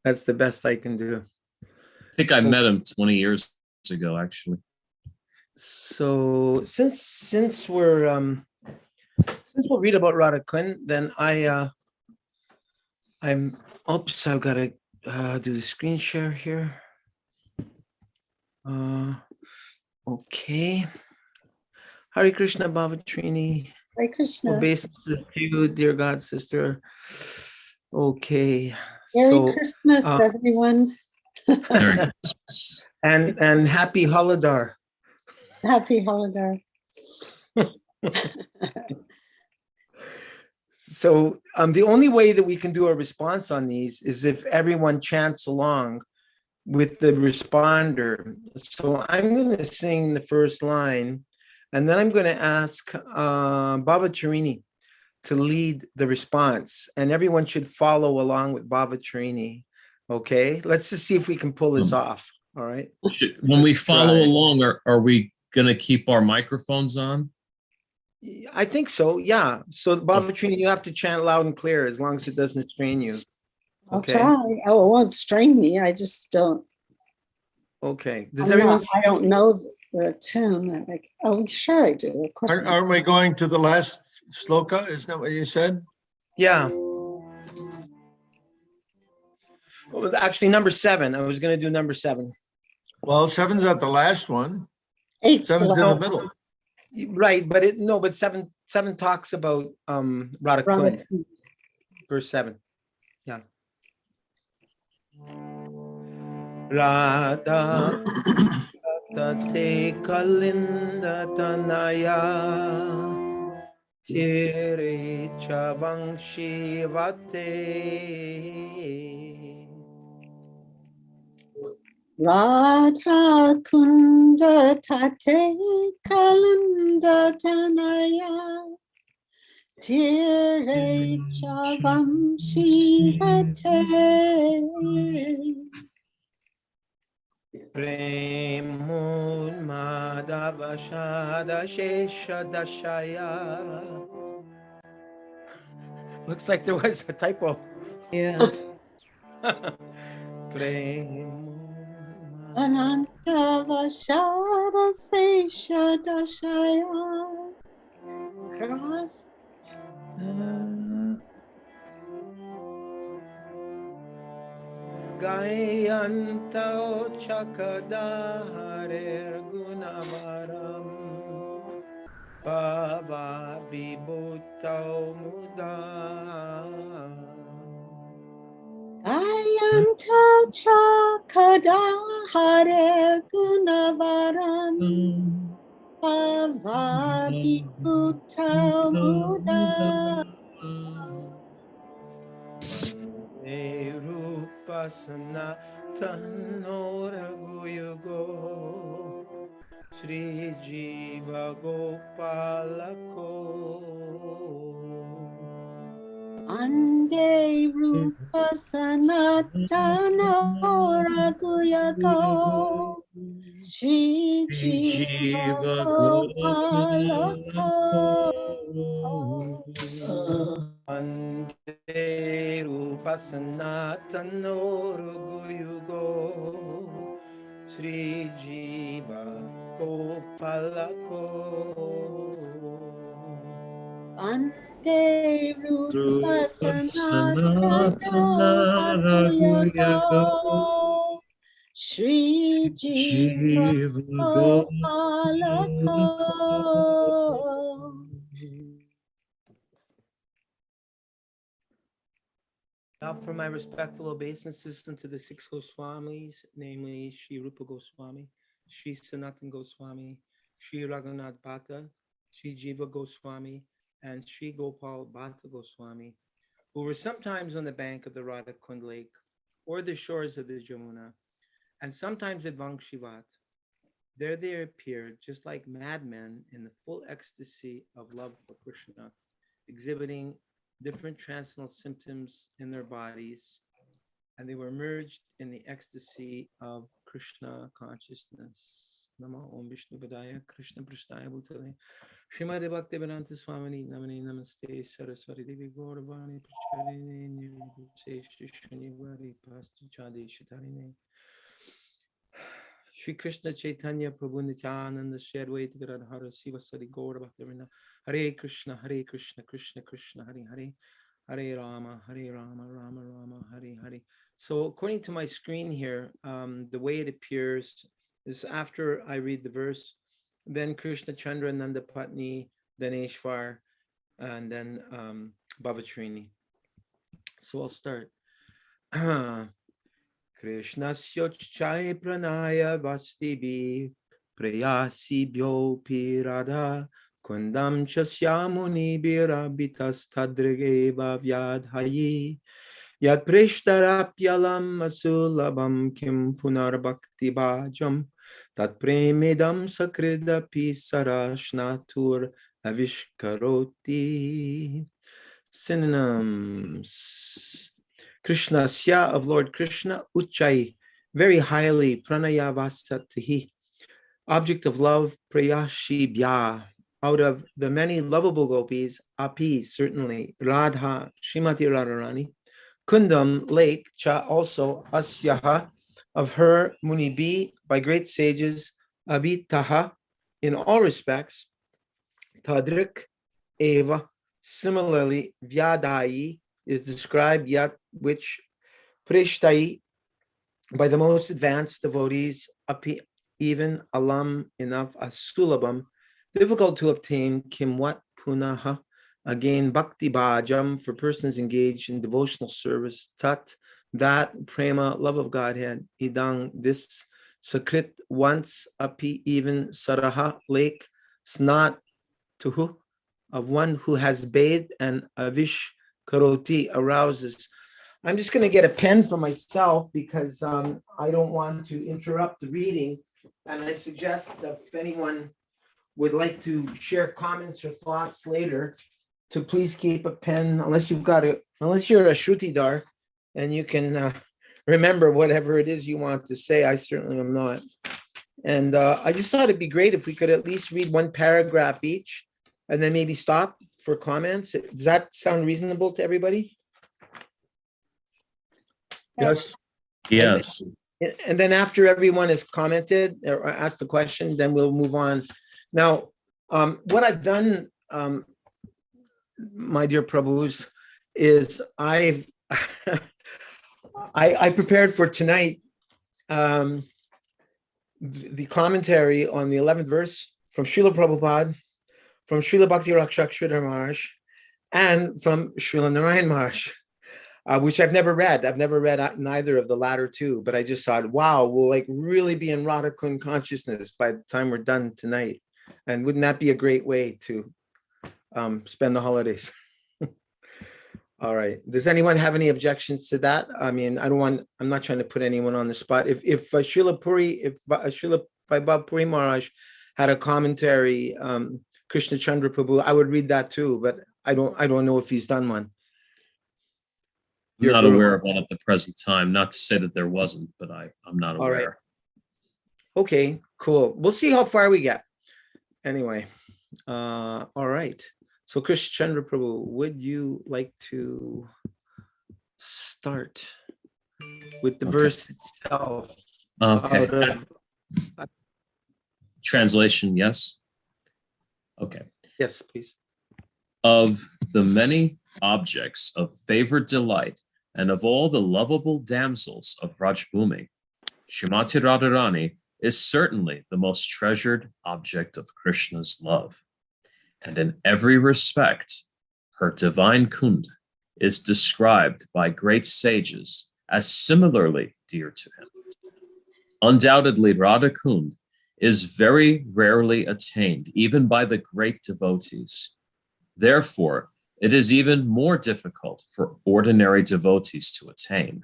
That's the best I can do. I think I met him 20 years ago, actually. So since we'll read about Radha Kund, then I've got to do the screen share here. Okay. Hare Krishna, Bhavatrini. Hare Krishna. Obeisances to you, dear God sister. Okay. Merry Christmas, everyone. Merry Christmas. And happy Holidar. Happy Holidar. So the only way that we can do a response on these is if everyone chants along with the responder. So I'm going to sing the first line, and then I'm going to ask Bhavatrini to lead the response, and everyone should follow along with Bhavatrini. Okay, let's just see if we can pull this off. All right. When we follow along, are we going to keep our microphones on? I think so. Yeah. So Bhavatrini, you have to chant loud and clear as long as it doesn't strain you. Okay. I'll try. Oh, it won't strain me. I just don't. Okay. Does everyone? I don't know the tune. Oh, sure I do. Of course. Aren't we going to the last sloka? Isn't that what you said? Yeah. Well, actually, number 7. I was going to do number 7. Well, 7's at the last one. 8's 7's in the middle. Right, but but 7 talks about Radha Kund. Verse 7. Yeah. Radha Tate Kalinda Tanaya Tire Chavangshi Vate Radha Kunda Tate Kalanda Tanaya Tire Chavam Shivate Premun Madhavashada Shesha Dashaya. Looks like there was a typo. Yeah. Ananda Vashara Sesha Dashaya Cross Gayanto Chakadaharer Gunamaram Bhava Vibhutau Muda Ayanta Chakadahare Gunavaram Bhavabhikuta Rupasana Tanora Guyugo Sri Jiva Gopalako Ande Rupa Sanatana Raguyago Shri Jiva Gopalako Ande Rupa Sanatana Guyugo Sri Jiva Gopalako Ande Rupa Sanatana Raguyago Shri Jiva Gopalako. Now for my respectful obeisances to the 6 Goswamis, namely Sri Rupa Goswami, Sri Sanatan Goswami, Sri Raghunath Bhatta, Sri Jiva Goswami, and Sri Gopal Bhatta Goswami, who were sometimes on the bank of the Radha Kund Lake or the shores of the Jamuna, and sometimes at Vangshivat. There they appeared just like madmen in the full ecstasy of love for Krishna, exhibiting different transcendental symptoms in their bodies, and they were merged in the ecstasy of Krishna consciousness. Nama Om Vishnu Padaya Krishna Prasthaya Bhutale. Srimati Bhaktivedanta Swamini Namani Namaste Saraswati Devi Gauravani Pracharine Nirvise Shishanivari Pasti Chadi Shatarine. Shri Krishna Chaitanya Prabhu Nityananda Shri Advaita Gadadhara Sivasadi Gaura Bhaktivinoda Hare Krishna Krishna Krishna Hare Hare Hare Rama Rama Rama Hare Hare. So according to my screen here, the way it appears is after I read the verse, then Krishna Chandra Nanda Patni, then Ishvar, and then Bhavatrini. So I'll start. Krishna Chai Pranaya Vastibi Prayasi Byopi Radha Kundam Chasyamuni Birabitas Tadrigeva Vyadhayi Yat Prishtarapyalam Asulabam Kim Punar Bhakti Bhajam Tat Premidam Sakridapi Sarashnatur Avishkaroti. Synonyms. Krishnasya of Lord Krishna, Uchai, very highly, Pranayavasatihi, object of love, Prayashi Bhya, out of the many lovable gopis, Api, certainly, Radha, Srimati Radharani, Kundam, lake, Cha, also, Asyaha, of her, Munibi, by great sages, Abhitaha, in all respects, Tadrik, Eva, similarly, Vyadayi, is described yet which Prishtai by the most advanced devotees, even alam enough as sulabam, difficult to obtain, kimwat punaha, again bhakti bhajam for persons engaged in devotional service, tat, that prema, love of Godhead, idang, this sakrit, once, api, even saraha, lake, snat, tuhu, of one who has bathed, and avish karoti, arouses. I'm just going to get a pen for myself because I don't want to interrupt the reading. And I suggest that if anyone would like to share comments or thoughts later, to please keep a pen, unless you're a Shrutidar and you can remember whatever it is you want to say. I certainly am not. And I just thought it'd be great if we could at least read one paragraph each and then maybe stop for comments. Does that sound reasonable to everybody? Yes. Yes. And then after everyone has commented or asked the question, then we'll move on. Now, what I've done, my dear Prabhus, is I prepared for tonight the commentary on the 11th verse from Srila Prabhupada, from Srila Bhakti Rakshakshridhar Maharaj, and from Srila Narayan Maharaj, which I've never read. I've never read neither of the latter two, but I just thought, wow, we'll like really be in Radha Kund consciousness by the time we're done tonight. And wouldn't that be a great way to spend the holidays? All right. Does anyone have any objections to that? I mean, I'm not trying to put anyone on the spot. If Srila Vaibhav Puri Maharaj had a commentary, Krishna Chandra Prabhu, I would read that too, but I don't know if he's done one. I'm not aware of one at the present time. Not to say that there wasn't, but I'm not aware. All right. Okay, cool. We'll see how far we get. Anyway, all right. So Krishna Chandra Prabhu, would you like to start with the verse itself? Okay. Translation, yes? Okay. Yes, please. Of the many objects of favored delight and of all the lovable damsels of Rajbhumi, Srimati Radharani is certainly the most treasured object of Krishna's love. And in every respect, her divine Kunda is described by great sages as similarly dear to him. Undoubtedly, Radha Kunda is very rarely attained, even by the great devotees. Therefore, it is even more difficult for ordinary devotees to attain.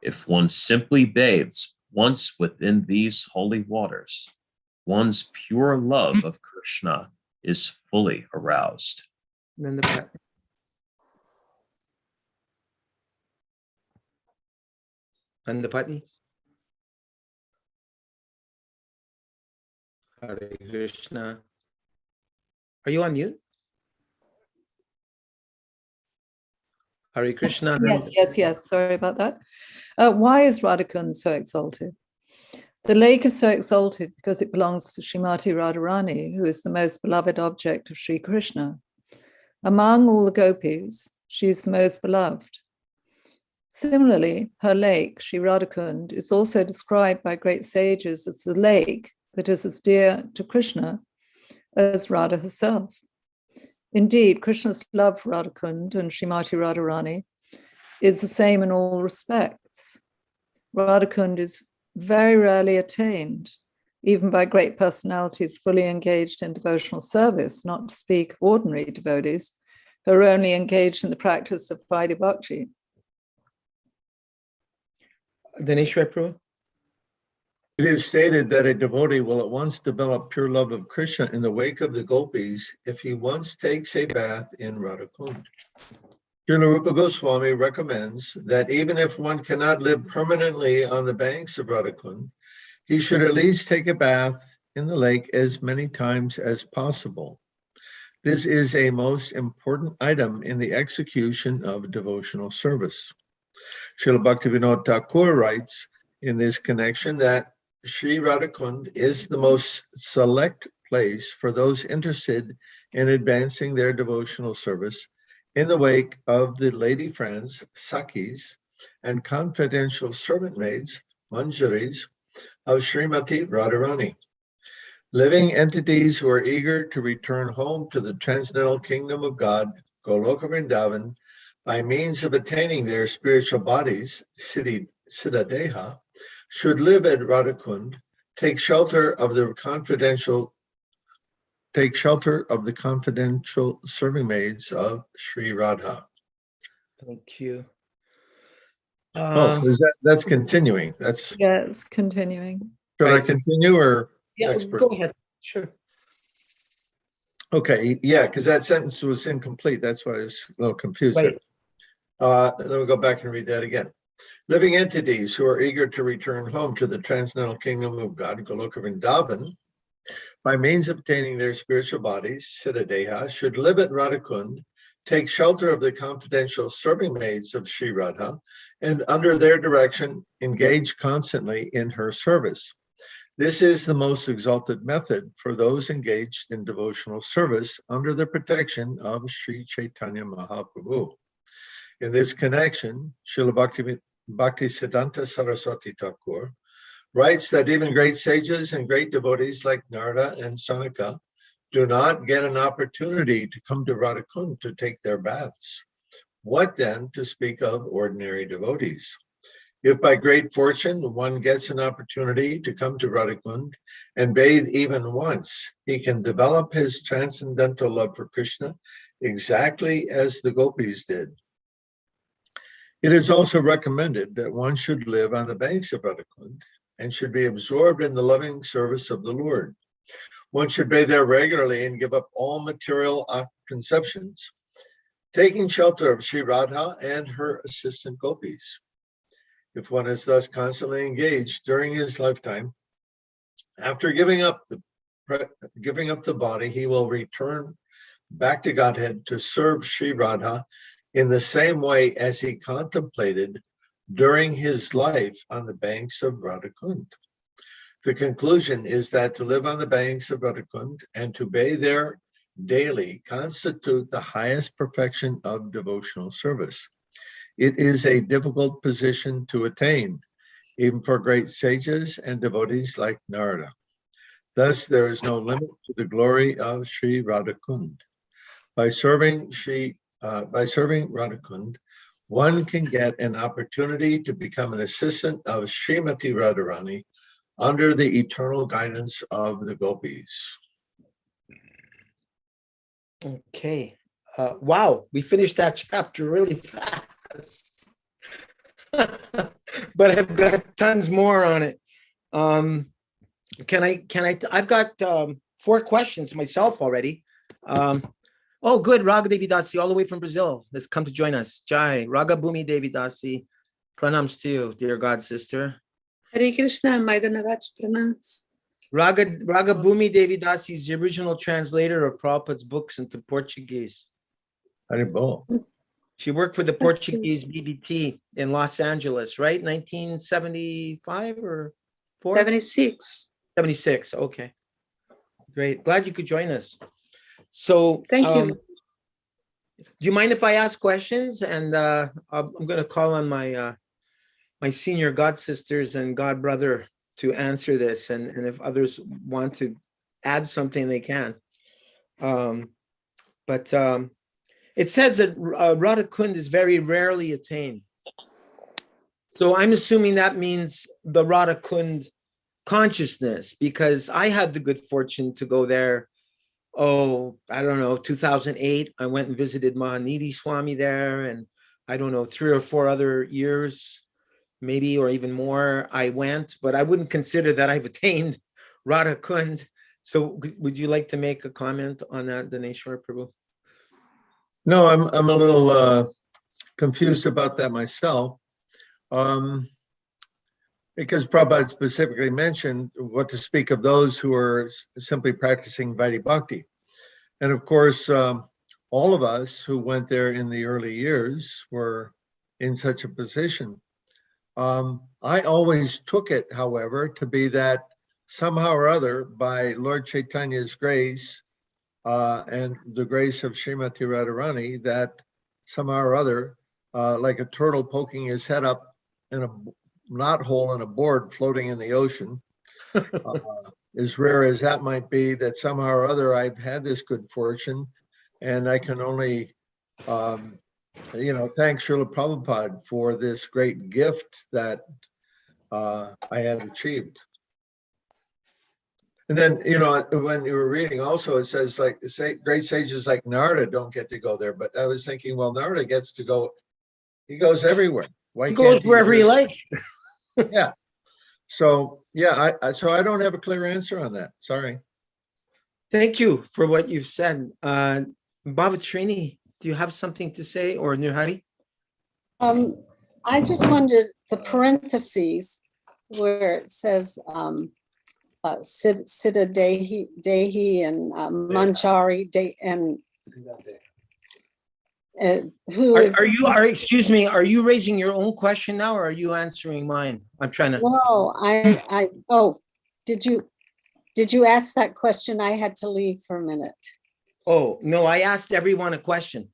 If one simply bathes once within these holy waters, one's pure love of Krishna is fully aroused. Nandapatni. Hare Krishna. Are you on mute? Hare Krishna. Yes. Sorry about that. Why is Radhakund so exalted? The lake is so exalted because it belongs to Srimati Radharani, who is the most beloved object of Sri Krishna. Among all the gopis, she is the most beloved. Similarly, her lake, Sri Radhakund, is also described by great sages as the lake that is as dear to Krishna as Radha herself. Indeed, Krishna's love for Radhakund and Srimati Radharani is the same in all respects. Radhakund is very rarely attained, even by great personalities fully engaged in devotional service, not to speak of ordinary devotees who are only engaged in the practice of Vaidhi Bhakti. Dineshwar Prabhu? It is stated that a devotee will at once develop pure love of Krishna in the wake of the gopis if he once takes a bath in Radhakund. Srila Rupa Goswami recommends that even if one cannot live permanently on the banks of Radhakund, he should at least take a bath in the lake as many times as possible. This is a most important item in the execution of devotional service. Srila Bhaktivinoda Thakur writes in this connection that Sri Radhakund is the most select place for those interested in advancing their devotional service in the wake of the lady friends, Sakhis, and confidential servant maids, Manjaris, of Srimati Radharani. Living entities who are eager to return home to the transcendental kingdom of God, Goloka Vrindavan, by means of attaining their spiritual bodies, Siddhadeha, should live at Radhakund, take shelter of the confidential serving maids of Sri Radha. Thank you. That's continuing. Yeah, it's continuing. Should I Right. continue or? Yeah, next go person? ahead. Sure. Okay, yeah, because that sentence was incomplete. That's why I was a little confused there. Then we'll go back and read that again. Living entities who are eager to return home to the transcendental kingdom of God, Goloka Vrindavan, by means of obtaining their spiritual bodies, Siddhadeha, should live at Radhakund, take shelter of the confidential serving maids of Sri Radha, and under their direction, engage constantly in her service. This is the most exalted method for those engaged in devotional service under the protection of Sri Chaitanya Mahaprabhu. In this connection, Srila Bhaktisiddhanta Saraswati Thakur writes that even great sages and great devotees like Narada and Sanaka do not get an opportunity to come to Radhakund to take their baths. What then to speak of ordinary devotees? If by great fortune one gets an opportunity to come to Radhakund and bathe even once, he can develop his transcendental love for Krishna exactly as the gopis did. It is also recommended that one should live on the banks of Radhakund and should be absorbed in the loving service of the Lord. One should bathe there regularly and give up all material conceptions, taking shelter of Sri Radha and her assistant gopis. If one is thus constantly engaged during his lifetime, after giving up the body, he will return back to Godhead to serve Sri Radha in the same way as he contemplated during his life on the banks of Radhakund. The conclusion is that to live on the banks of Radhakund and to bathe there daily constitute the highest perfection of devotional service. It is a difficult position to attain, even for great sages and devotees like Narada. Thus, there is no limit to the glory of Sri Radhakund. By serving Radhakund, one can get an opportunity to become an assistant of Srimati Radharani under the eternal guidance of the gopis. Okay. Wow, we finished that chapter really fast. But I've got tons more on it. I've got 4 questions myself already. Oh, good. Raga Devi Dasi, all the way from Brazil, has come to join us. Jai, Raga Bhumi Devi Dasi. Pranams to you, dear God sister. Hare Krishna, Maidanaraj pranams. Raga Bhumi Devidasi is the original translator of Prabhupada's books into Portuguese. Haribo. She worked for the Portuguese BBT in Los Angeles, right? 1975 or 4? 76. 76. Okay. Great. Glad you could join us. So Thank you. do you mind if I ask questions? And I'm going to call on my my senior god sisters and god brother to answer this. And if others want to add something, they can. But it says that Radha Kund is very rarely attained. So I'm assuming that means the Radha Kund consciousness, because I had the good fortune to go there. Oh, I don't know, 2008. I went and visited Mahanidhi Swami there, and I don't know, 3 or 4 other years, maybe, or even more. I went, but I wouldn't consider that I've attained Radha Kund. So would you like to make a comment on that, Dineshwar Prabhu? No, I'm a little confused about that myself. Because Prabhupada specifically mentioned what to speak of those who are simply practicing Vaidhi Bhakti. And of course, all of us who went there in the early years were in such a position. I always took it, however, to be that somehow or other, by Lord Chaitanya's grace and the grace of Srimati Radharani, that somehow or other, like a turtle poking his head up in a knot hole in a board floating in the ocean, as rare as that might be, that somehow or other I've had this good fortune, and I can only, thank Srila Prabhupada for this great gift that I had achieved. And then, when you were reading also, it says great sages like Narada don't get to go there. But I was thinking, well, Narada gets to go, he goes everywhere. Why He can't goes wherever he just- likes. Yeah. So, yeah, I don't have a clear answer on that. Sorry. Thank you for what you've said. Bhava Trini, do you have something to say, or Nirhari? I just wondered the parentheses where it says Siddha Dehi and Manjari and who is Excuse me, are you raising your own question now, or are you answering mine? I'm trying to. no, did you ask that question? I had to leave for a minute. Oh, no, I asked everyone a question.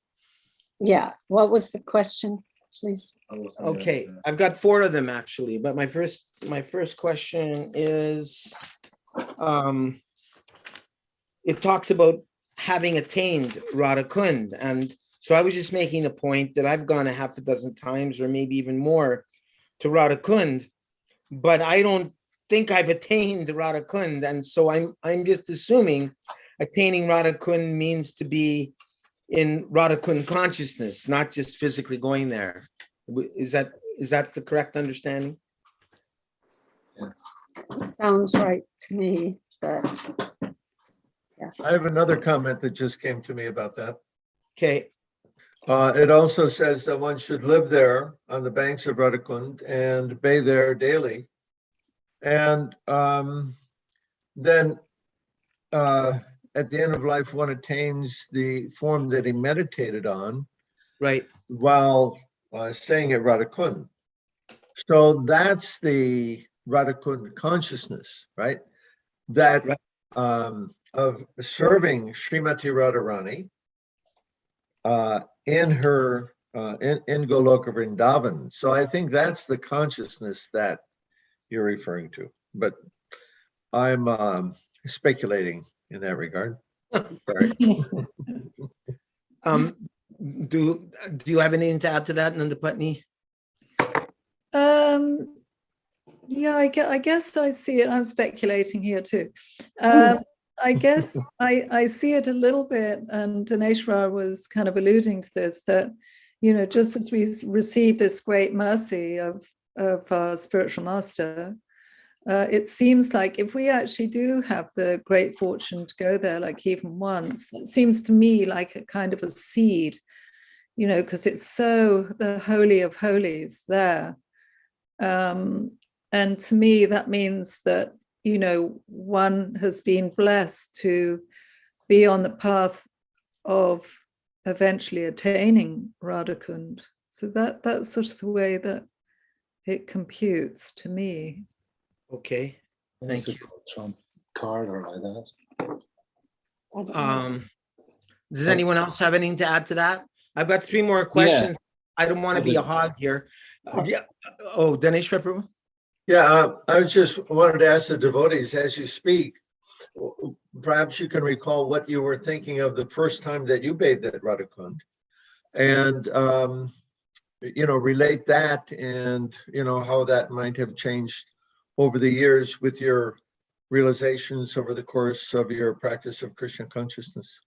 Yeah, what was the question, please? Okay, I've got 4 of them actually, but my first question is, it talks about having attained Radha Kund, and so I was just making a point that I've gone a half a dozen times, or maybe even more, to Radha Kund, but I don't think I've attained Radha Kund, and so I'm just assuming attaining Radha Kund means to be in Radha Kund consciousness, not just physically going there. Is that the correct understanding? Sounds right to me, but I have another comment that just came to me about that. Okay. It also says that one should live there on the banks of Radhakund and bathe there daily. And then at the end of life, one attains the form that he meditated on, Right. while staying at Radhakund. So that's the Radhakund consciousness, right? That of serving Srimati Radharani in her in Goloka Vrindavan. So I think that's the consciousness that you're referring to. But I'm speculating in that regard. Sorry. Do you have anything to add to that, Nanda Patni? Yeah, I guess I see it. I'm speculating here too. I guess I see it a little bit, and Dineshwar was kind of alluding to this, that, just as we receive this great mercy of our spiritual master, it seems like if we actually do have the great fortune to go there, like even once, it seems to me like a kind of a seed, because it's so the holy of holies there. And to me, that means that, one has been blessed to be on the path of eventually attaining Radhakund. So that's sort of the way that it computes to me. Okay. Thank you. Trump card or like that. Does anyone else have anything to add to that? I've got 3 more questions. I don't want to be a hog here. Yeah. Oh, Dinesh Prabhu? Yeah, I was just wanted to ask the devotees as you speak, perhaps you can recall what you were thinking of the first time that you bathed at Radhakund, and relate that, and how that might have changed over the years with your realizations over the course of your practice of Krishna consciousness.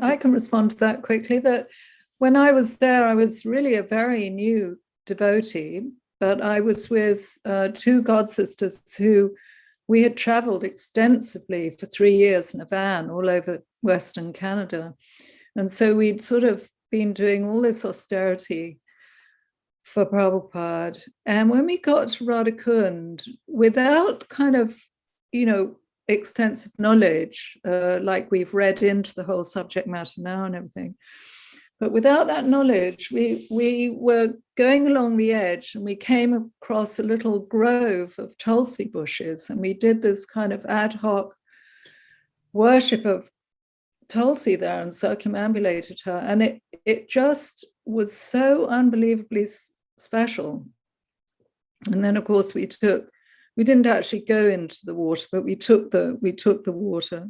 I can respond to that quickly. That when I was there, I was really a very new devotee, but I was with 2 god sisters who we had traveled extensively for 3 years in a van all over Western Canada. And so we'd sort of been doing all this austerity for Prabhupada. And when we got to Radhakund, without kind of, extensive knowledge, like we've read into the whole subject matter now and everything, but without that knowledge, we were going along the edge and we came across a little grove of tulsi bushes, and we did this kind of ad hoc worship of tulsi there and circumambulated her. And it just was so unbelievably special. And then, of course, we didn't actually go into the water, but we took the water.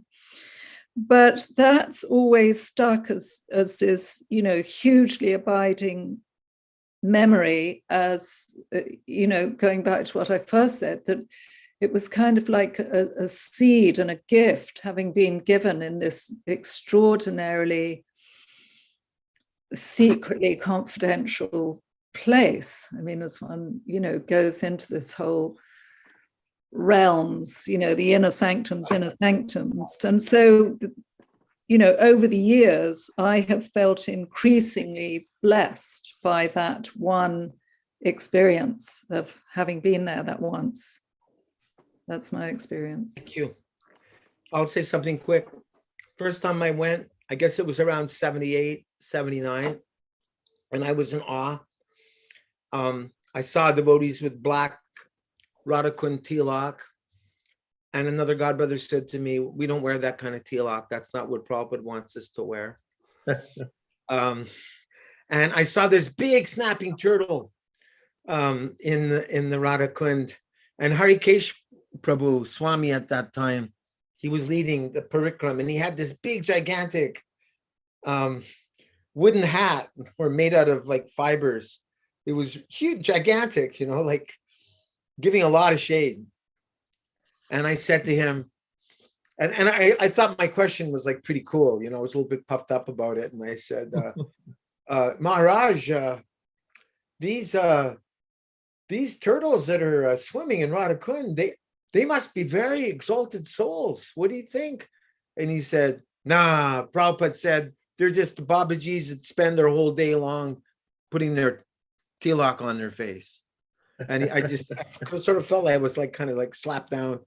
But that's always stuck as this, hugely abiding memory, as, going back to what I first said, that it was kind of like a seed and a gift having been given in this extraordinarily secretly confidential place. I mean, as one, goes into this whole realms, the inner sanctums. And so, over the years, I have felt increasingly blessed by that one experience of having been there that once. That's my experience. Thank you. I'll say something quick. First time I went, I guess it was around 78, 79, and I was in awe. I saw devotees with black Radhakund tilak, and another godbrother said to me, "We don't wear that kind of tilak. That's not what Prabhupada wants us to wear." And I saw this big snapping turtle in the Radhakund, and Harikesh Prabhu Swami at that time, he was leading the parikram, and he had this big gigantic wooden hat or made out of like fibers. It was huge, gigantic, like giving a lot of shade. And I said to him, and I thought my question was like pretty cool, I was a little bit puffed up about it. And I said, Maharaj, these turtles that are swimming in Radhakund, they must be very exalted souls. What do you think? And he said, nah, Prabhupada said, they're just the Babajis that spend their whole day long putting their tilak on their face. And I sort of felt like I was like kind of like slapped down.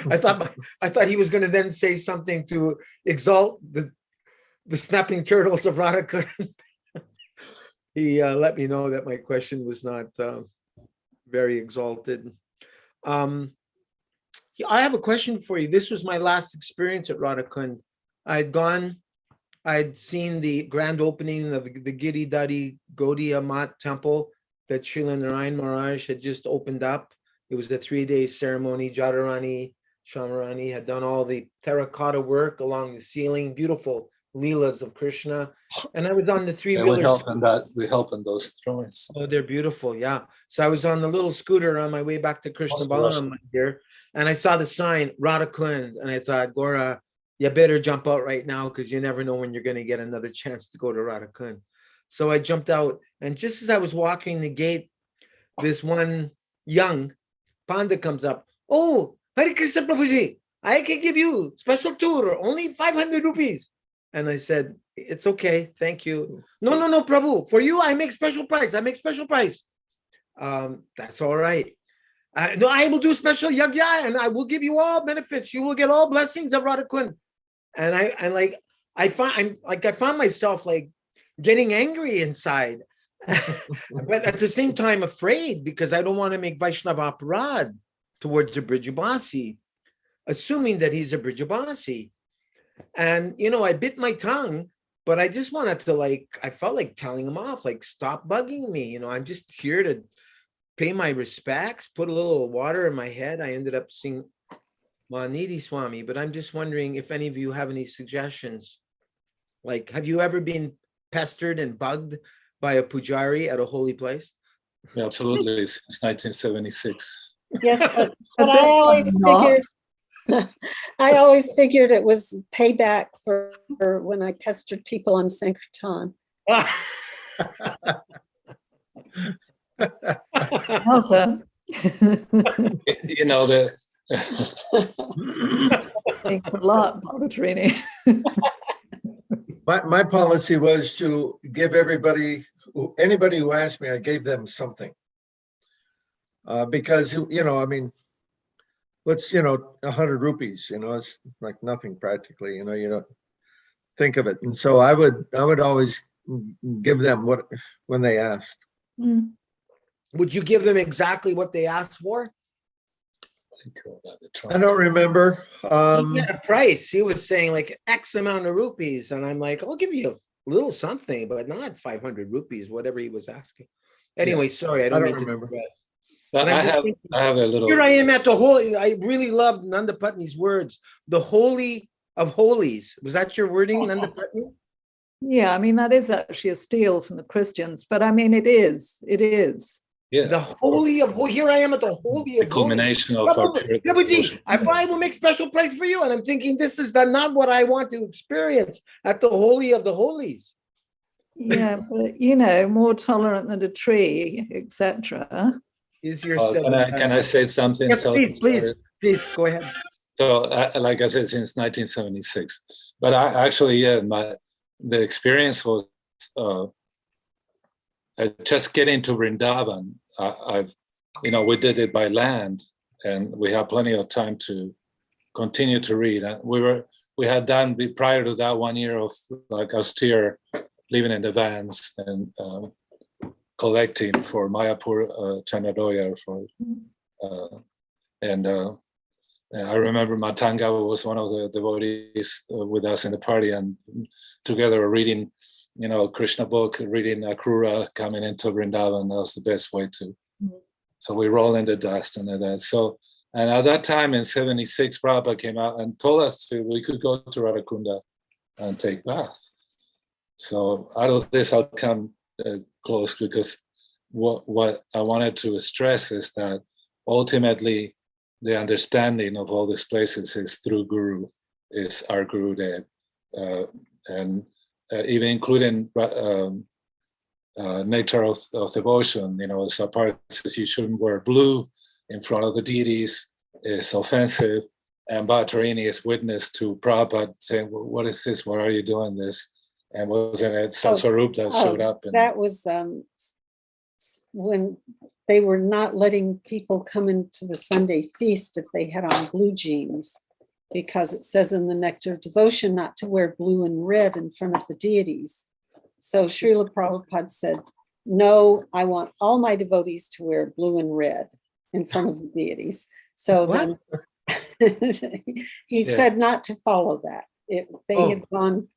I thought he was going to then say something to exalt the snapping turtles of Radhakund. He let me know that my question was not very exalted. I have a question for you. This was my last experience at Radhakund. I'd seen the grand opening of the Giridhari Gaudiya Mat temple that Srila Narayan Maharaj had just opened up. It was a 3-day ceremony. Jadharani, Shamarani had done all the terracotta work along the ceiling, beautiful leelas of Krishna. And I was on the three-wheeler. We help in those drawings. Oh, they're beautiful, yeah. So I was on the little scooter on my way back to Krishna Balaram here, and I saw the sign, Radhakund, and I thought, Gaura, you better jump out right now because you never know when you're going to get another chance to go to Radhakund. So I jumped out, and just as I was walking the gate, this one young Panda comes up. Oh, Hare Krishna Prabhuji, I can give you special tour, only 500 rupees. And I said, it's okay, thank you. No, Prabhu, for you, I make special price. That's all right. No, I will do special yagya, and I will give you all benefits. You will get all blessings of Radha Kund. And I found myself like getting angry inside, but at the same time afraid, because I don't want to make Vaishnava aparad towards a Brijabasi, assuming that he's a Brijabasi. And I bit my tongue, but I just wanted to I felt like telling him off, like, stop bugging me. I'm just here to pay my respects, put a little water in my head. I ended up seeing Manidi Swami, but I'm just wondering if any of you have any suggestions. Like, have you ever been pestered and bugged by a pujari at a holy place? Yeah, absolutely, since 1976. Yes, but Has I always anyone not? figured, I always figured it was payback for when I pestered people on Sankirtan. Also, You know, the thanks a lot, Bhavatrini. My policy was to give anybody who asked me, I gave them something. Because, I mean, what's, 100 rupees, it's like nothing practically, you don't think of it. And so I would always give them when they asked. Mm. Would you give them exactly what they asked for? I don't remember. He had a price. He was saying like X amount of rupees. And I'm like, I'll give you a little something, but not 500 rupees, whatever he was asking. Anyway, sorry, I don't mean remember. to digress. But But I'm I just have thinking, I have a little. here I am at the holy. I really loved Nanda Patni's words. The holy of holies. Was that your wording, Nanda Patni? Yeah, I mean, that is actually a steal from the Christians, but I mean, it is. Yeah, The holy of holies. Here I am at the holy the of holies. culmination of our period of Prabhuji, devotion. I will make special place for you. And I'm thinking, this is not what I want to experience at the holy of the holies. Yeah, but more tolerant than a tree, etc. Easier Oh, said can than I done. can I say something? Yes, Tell please, the please, story? please, go ahead. So, like I said, since 1976, but I actually, the experience was just getting to Vrindavan. We did it by land, and we had plenty of time to continue to read. And we had done prior to that 1 year of like austere living in the vans and collecting for Mayapur Chanadoya and I remember Matanga was one of the devotees with us in the party, and together reading, Krishna book, reading Akrura, coming into Vrindavan. That was the best way to. So we roll in the dust and that. So, and at that time in 76, Prabhupada came out and told us we could go to Radha Kunda and take bath. So out of this, I'll come close, because what I wanted to stress is that ultimately, the understanding of all these places is through Guru, is our Guru Dev, and even including Nectar of Devotion. Sapar says you shouldn't wear blue in front of the deities, is offensive, and Bhattarini is witness to Prabhupada saying, "What is this? Why are you doing this?" And wasn't it Satswarup that showed up? That was when they were not letting people come into the Sunday feast if they had on blue jeans, because it says in the Nectar of Devotion not to wear blue and red in front of the deities. So Srila Prabhupada said, no, I want all my devotees to wear blue and red in front of the deities. So then he said not to follow that. They had gone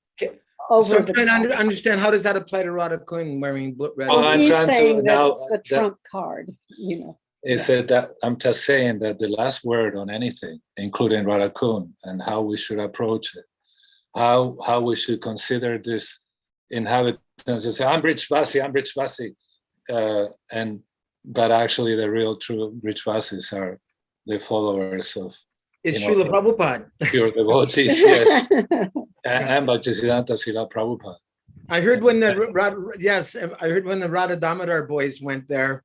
over. So I'm trying to understand, how does that apply to Radha Kund wearing red? He's saying that it's the trump card, He said that I'm just saying that the last word on anything, including Radha Kund, and how we should approach it, how we should consider this inhabitants and say, I'm Brijvasi, but actually the real true Brijvasis are the followers of It's Srila Prabhupada. Pure devotees, yes. And Bhaktisiddhanta Srila Prabhupada. I heard when the Radha Damodar boys went there,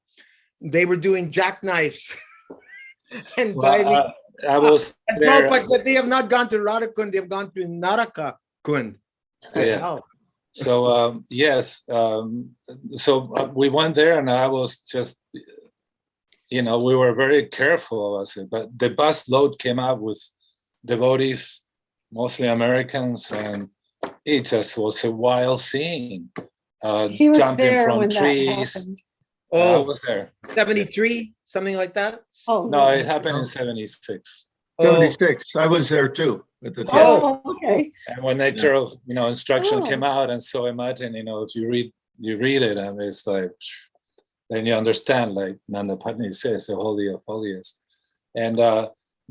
they were doing jackknives and diving. I was and there. Prabhupada said they have not gone to Radha Kund, they've gone to Naraka Kund. Yeah. So yes, so we went there, and I was just we were very careful of it. But the bus load came up with devotees, mostly Americans, and it just was a wild scene. He was Jumping there from when trees. that happened. I Oh, was there. 73, something like that. Oh, No, it happened in 76. 76. I was there too at the time. oh, okay. And when Nectar, instruction came out, and so imagine, if you read it, and it's like, then you understand, like Nanda Patni says, the Holy of Holiest. And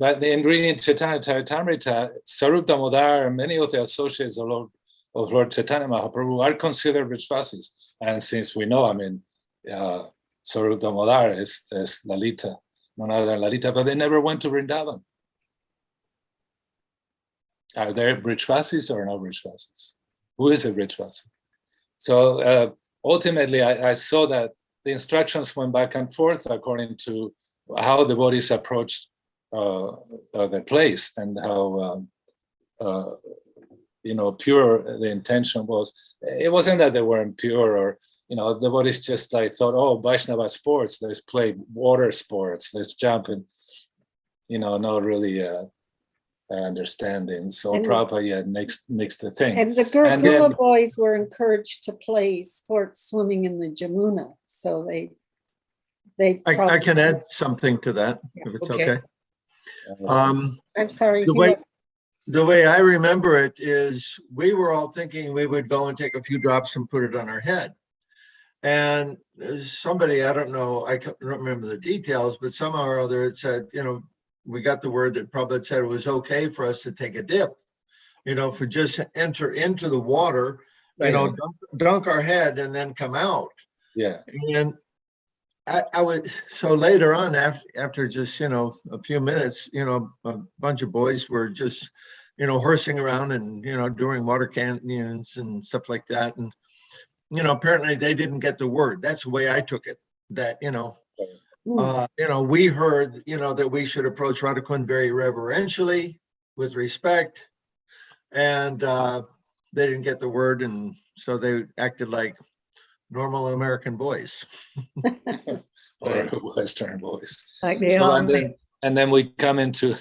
but in reading Chaitanya Charitamrita, Sarup Damodar and many of the associates of Lord Chaitanya Mahaprabhu are considered Vrishvasis. And since we know, Sarup Damodar is Lalita, none other than Lalita, but they never went to Vrindavan. Are there Vrishvasis or no Vrishvasis? Who is a Vrishvasi? So ultimately, I saw that the instructions went back and forth according to how the devotees approached the place and how pure the intention was. It wasn't that they weren't pure, or the devotees just like thought, oh, Vaishnava sports, let's play water sports, let's jump, and not really understanding. So And- Prabhupada makes the thing. And the And Gurukula then- boys were encouraged to play sports swimming in the Jamuna. So they I probably- can add something to that, if it's Okay. okay. Um, I'm sorry. The he way- was- The way I remember it is we were all thinking we would go and take a few drops and put it on our head. And somebody, I don't know, I don't remember the details, but somehow or other it said, we got the word that Prabhupada said it was okay for us to take a dip, for just enter into the water, Right. dunk our head and then come out. Yeah. And I would, so later on, after just, a few minutes, a bunch of boys were just, horsing around and, doing water canyons and stuff like that. And, apparently they didn't get the word. That's the way I took it, that, we heard, that we should approach Radha very reverentially, with respect. And they didn't get the word. And so they acted like normal American boys. Or Western boys. Like the So, army. and then we come into,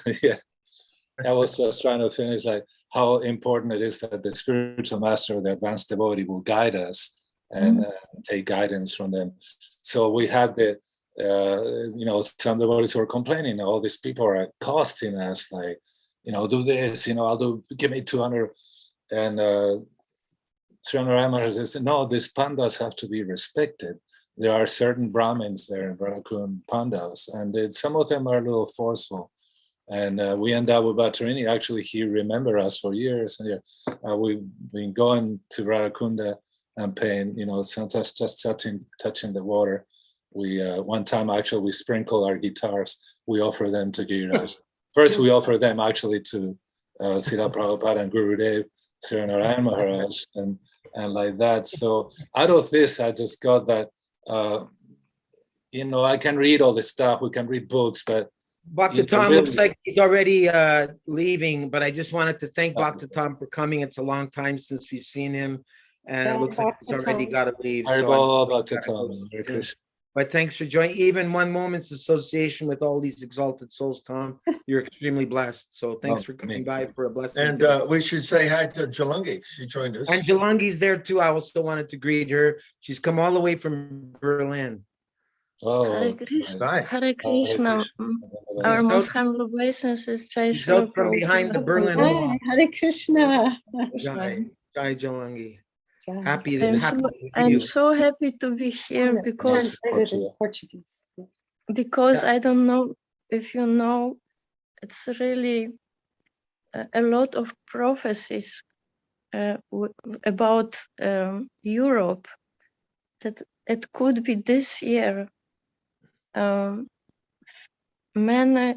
I was just trying to finish, like how important it is that the spiritual master, the advanced devotee, will guide us and take guidance from them. So we had some devotees were complaining, all these people are accosting us, like, do this, give me 200 and 300 Amars says, no, these pandas have to be respected. There are certain Brahmins there in Radhakund Pandavas, and some of them are a little forceful. And we end up with Bhattarini. Actually, he remembered us for years. And we've been going to Radhakunda and paying, sometimes just touching the water. We one time actually we sprinkle our guitars. We offer them to Giriraj. First, we offer them actually to Srila Prabhupada and Gurudev, Sri Narayan Maharaj, and like that. So out of this, I just got that. I can read all this stuff. We can read books, but Bhakta Tom looks like he's already leaving, but I just wanted to thank Bhakta Tom for coming. It's a long time since we've seen him, and it looks like he's already got to leave. Bhakta Tom. But thanks for joining. Even one moment's association with all these exalted souls, Tom, you're extremely blessed. So thanks for coming by for a blessing. And we should say hi to Jalangi. She joined us. And Jalangi's there too. I also wanted to greet her. She's come all the way from Berlin. Oh, Hare Krishna. Hi. Hare Krishna. Our most humble obeisances, Jai She's out Shri from behind the Berlin Hi, Wall. Hare Krishna. Jai Jalangi. Jai. Happy I'm to so, see I'm you. so happy to be here because Translated in Portuguese. I don't know if you know, it's really a lot of prophecies about Europe that it could be this year. Many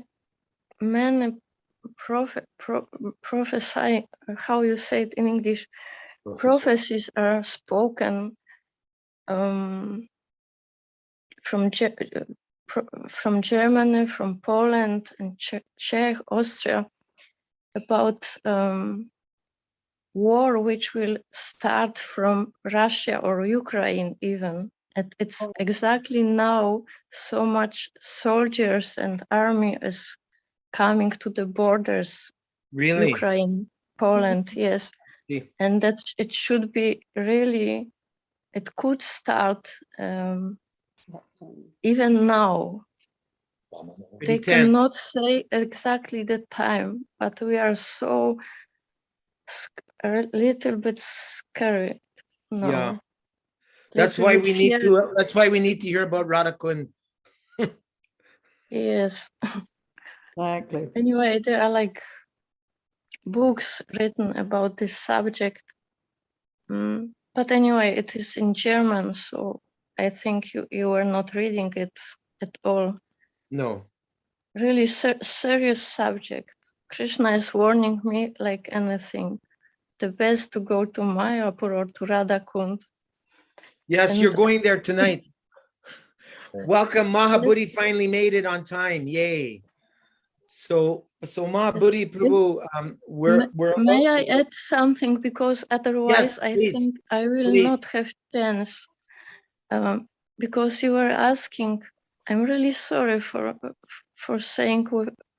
prophesy, how you say it in English, prophecies are spoken from Germany, from Poland, and Czech, Austria, about war which will start from Russia or Ukraine even, It's exactly now so much soldiers and army is coming to the borders, Really? Ukraine, Poland, yes. See. And that it should be really, it could start even now. Pretty They tense. cannot say exactly the time, but we are so a little bit scary now. Yeah. That's Little why bit we need fear. to. That's why we need to hear about Radha Kunda. Yes. Exactly. Anyway, there are like books written about this subject. But anyway, it is in German, so I think you are not reading it at all. No. Really serious subject. Krishna is warning me like anything. The best to go to Mayapur or to Radha Kunda. Yes, And- you're going there tonight. Welcome, Mahabudhi finally made it on time. Yay! So Mahabudhi Prabhu, we're May I add something, because otherwise I please, think I will please. not have chance. Because you were asking, I'm really sorry for saying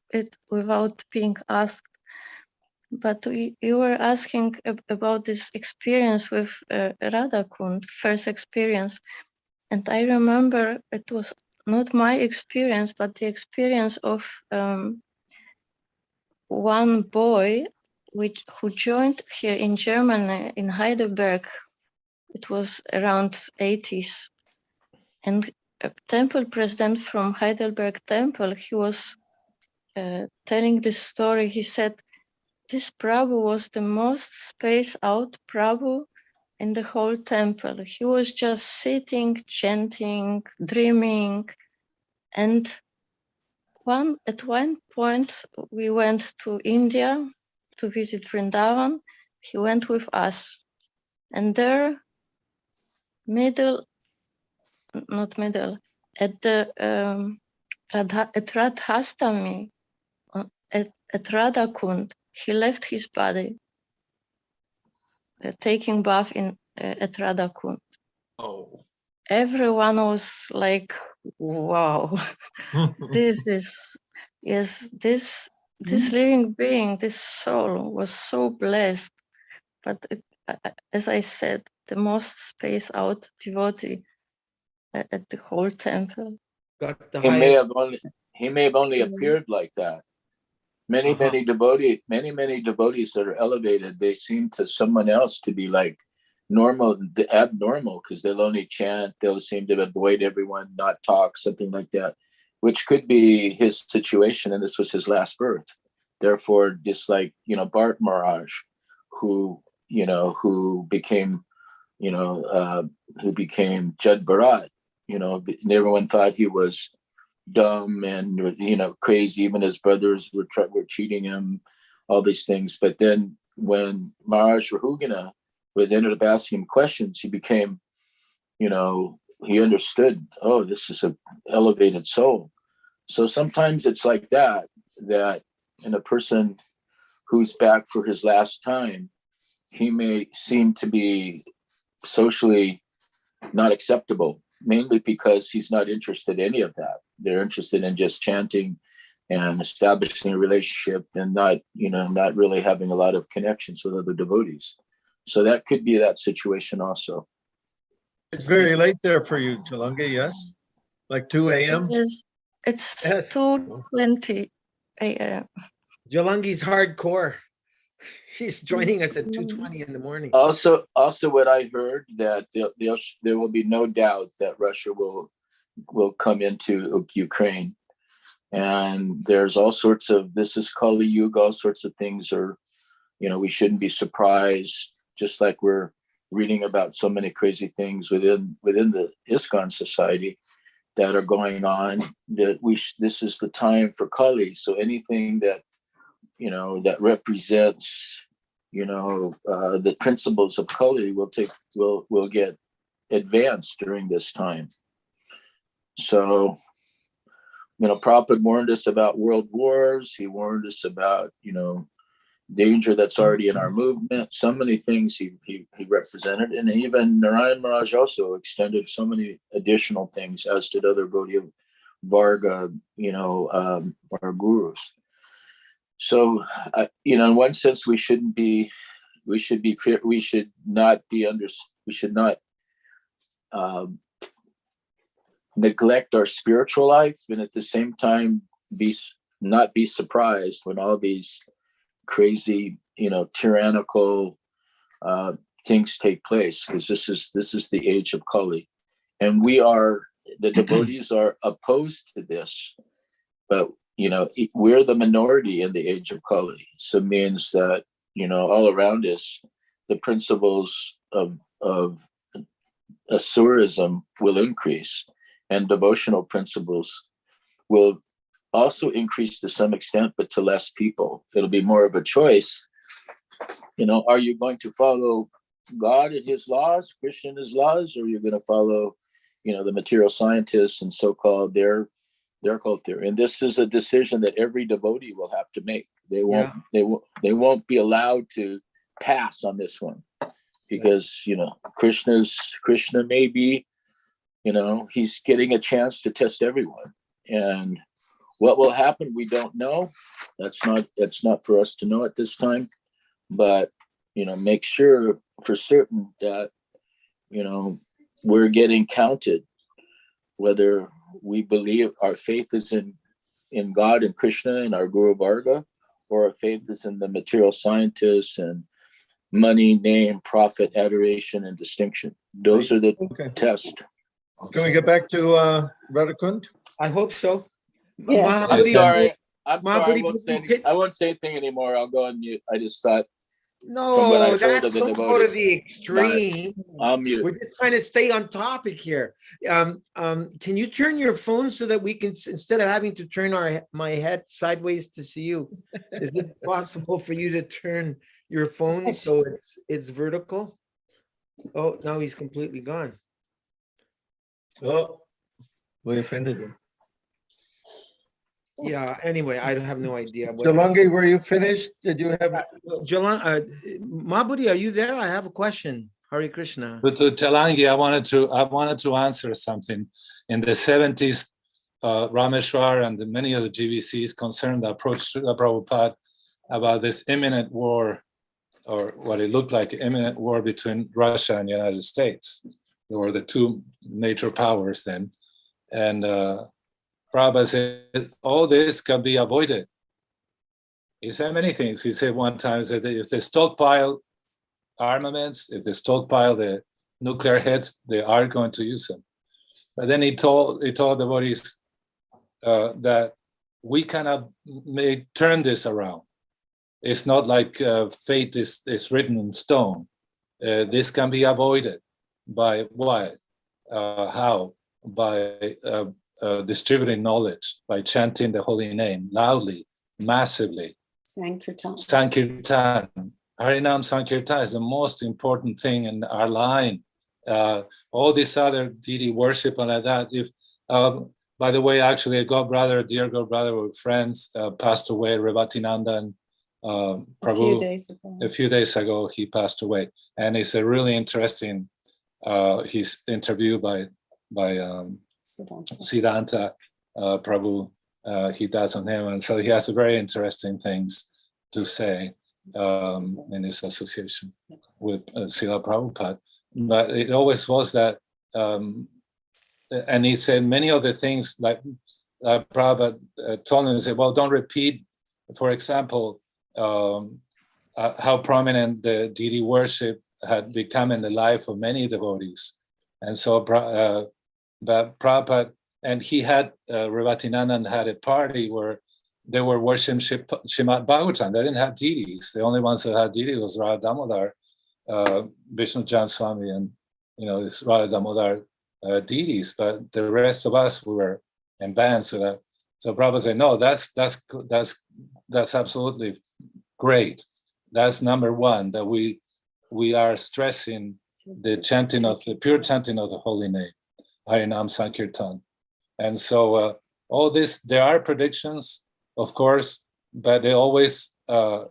it without being asked. But you were asking about this experience with Radha Kunda, first experience. And I remember it was not my experience, but the experience of one boy who joined here in Germany, in Heidelberg. It was around 80s. And a temple president from Heidelberg Temple, he was telling this story. He said, this Prabhu was the most spaced out Prabhu in the whole temple. He was just sitting, chanting, dreaming. And at one point, we went to India to visit Vrindavan. He went with us. And there, at the at Radhastami, at Radha Kunda, he left his body, taking bath at Radha Kunda. Oh. Everyone was like, wow, this living being, this soul was so blessed. But as I said, the most spaced out devotee at the whole temple. Got the He may highest. have only appeared like that. Many devotees that are elevated, they seem to someone else to be like normal, abnormal, because they'll only chant, they'll seem to avoid everyone, not talk, something like that, which could be his situation, and this was his last birth. Therefore, just like, Bart Maharaj, who became Jud Bharat, and everyone thought he was dumb and crazy. Even his brothers were cheating him, all these things. But then when Maharaj Rahugana ended up asking him questions, he became, he understood, oh, this is an elevated soul. So sometimes it's like that in a person who's back for his last time, he may seem to be socially not acceptable, mainly because he's not interested in any of that. They're interested in just chanting and establishing a relationship and not really having a lot of connections with other devotees. So that could be that situation also. It's very late there for you, Chalunga, yes? Like 2 a.m.? Yes, it's 2:20 a.m. Jalangi's hardcore. She's joining us at 2:20 in the morning. Also, what I heard, that there will be no doubt that Russia will come into Ukraine, and there's all sorts of, this is Kali Yuga, all sorts of things are, we shouldn't be surprised. Just like we're reading about so many crazy things within the ISKCON society that are going on, that this is the time for Kali. So anything that that represents the principles of Kali will get advanced during this time. So, Prabhupada warned us about world wars. He warned us about, danger that's already in our movement. So many things he represented, and even Narayan Maharaj also extended so many additional things, as did other Gaudiya Varga, our gurus. So, in one sense, we should not neglect our spiritual life, and at the same time not be surprised when all these crazy, tyrannical things take place, because this is the age of Kali, and the devotees are opposed to this, but we're the minority in the age of Kali. So it means that all around us, the principles of asurism will increase, and devotional principles will also increase to some extent, but to less people. It'll be more of a choice. Are you going to follow God and his laws, Krishna and his laws, or are you going to follow, the material scientists and so-called their culture? And this is a decision that every devotee will have to make. They won't be allowed to pass on this one, because Krishna may be, he's getting a chance to test everyone, and what will happen, we don't know. That's not for us to know at this time, but make sure for certain that we're getting counted, whether we believe our faith is in God and Krishna and our Guru Varga, or our faith is in the material scientists and money, name, profit, adoration, and distinction. Those are the tests. Can we get back to Radhakund? I hope so. Yes. I'm sorry. I Mahabodhi, won't say anything anymore. I'll go on mute. I just thought, No, from what I heard of that's the don't go to devotees. the extreme. I'm mute. We're just trying to stay on topic here. Can you turn your phone so that we can, instead of having to turn my head sideways to see you, is it possible for you to turn your phone so it's vertical? Oh, now he's completely gone. Oh, we offended him. Yeah, anyway, I have no idea. Jalangi, were you finished? Did you have? Mahabodhi, are you there? I have a question. Hare Krishna. But to Jalangi, I wanted to answer something. In the 70s, Rameshwar and many of the GVCs concerned the approach to Prabhupada about this imminent war, or what it looked like, imminent war between Russia and the United States. They were the two major powers then. And Prabhupada said, all this can be avoided. He said many things. He said one time that if they stockpile armaments, if they stockpile the nuclear heads, they are going to use them. But then he told the devotees that we cannot turn this around. It's not like fate is written in stone. This can be avoided by what? How? By distributing knowledge, by chanting the holy name loudly, massively. Sankirtan. Sankirtan. Harinam Sankirtan is the most important thing in our line. All this other deity worship and like that. By the way, actually, a dear god brother with friends, passed away, Revatinandan Prabhu. A few days ago, he passed away. And it's a really interesting, he's interviewed by Siddhanta Prabhu. He does on him, and so he has very interesting things to say in his association with Srila Prabhupada. But it always was that, and he said many other things, like Prabhupada told him, he said, well, don't repeat, for example, how prominent the deity worship had become in the life of many devotees. And so but Prabhupada, and he had, Revatinandan had a party where they were worshiping Srimad Bhagavatam. They didn't have deities. The only ones that had deities was Radha Damodar, Vishnu Jan Swami, and this Radha Damodar deities. But the rest of us, we were in bands with that. So Prabhupada said, no, that's absolutely great. That's number one, that we are stressing the chanting of the pure chanting of the holy name, Harinam Sankirtan. And so all this, there are predictions, of course, but they always, Prabhupada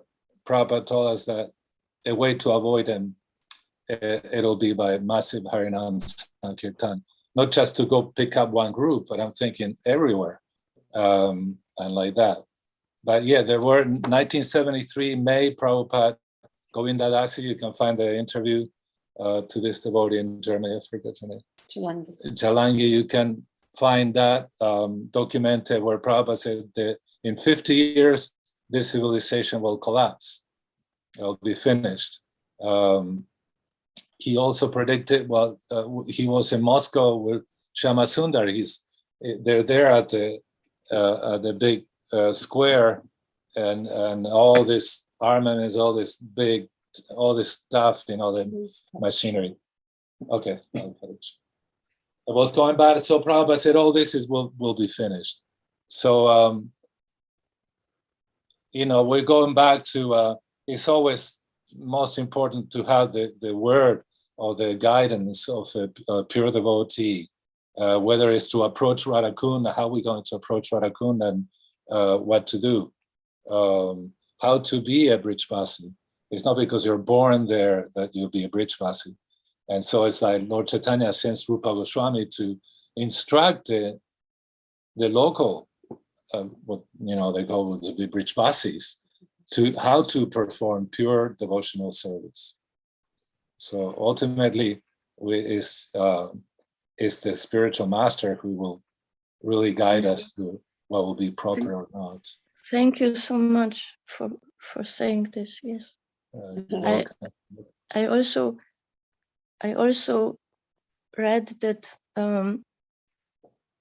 Prabhupada told us that a way to avoid them, it'll be by massive Harinam Sankirtan. Not just to go pick up one group, but I'm thinking everywhere, and like that. But yeah, there were 1973 May, Prabhupada, Govinda Dasi, you can find the interview to this devotee in Germany, I forget her name. Jalangi, you can find that documented where Prabhupada said that in 50 years, this civilization will collapse. It'll be finished. He also predicted, well, he was in Moscow with Shama Sundar. They're there at the big square, and all this armaments, all this stuff, the machinery. Okay. It was going bad, so Prabhupada said, all this will be finished. So, we're going back to, it's always most important to have the word or the guidance of a pure devotee, whether it's to approach Radha Kunda, how we're going to approach Radha Kunda, and what to do, how to be a Brijvasi. It's not because you're born there that you'll be a Brijvasi. And so it's like Lord Chaitanya sends Rupa Goswami to instruct the local, what they call the Brijvasis, to how to perform pure devotional service. So ultimately, is the spiritual master who will really guide us to what will be proper or not. Thank you so much for saying this. Yes, I also read that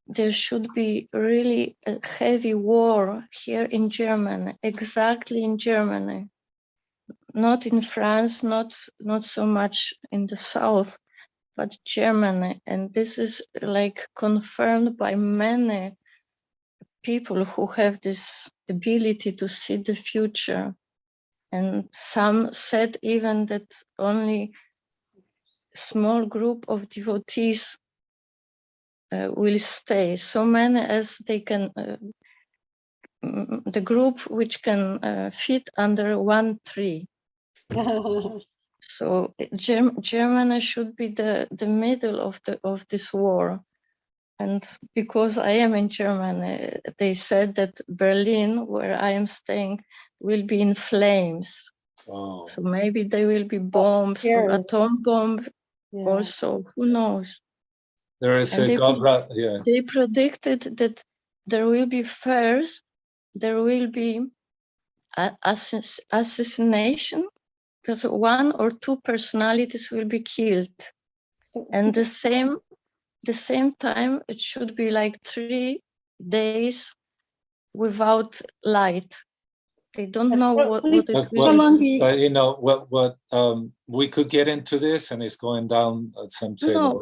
there should be really a heavy war here in Germany, exactly in Germany, not in France, not so much in the south, but Germany. And this is like confirmed by many people who have this ability to see the future. And some said even that only small group of devotees will stay, so many as they can, the group which can fit under one tree. So Germany should be the middle of this war. And because I am in Germany, they said that Berlin, where I am staying, will be in flames. Oh. So maybe there will be bombs or atom bomb also, who knows? There is a Gaura, yeah. They predicted that there will be assassination, because one or two personalities will be killed. And the same time, it should be like 3 days without light. They don't know what it will be. We could get into this, and it's going down some table. No,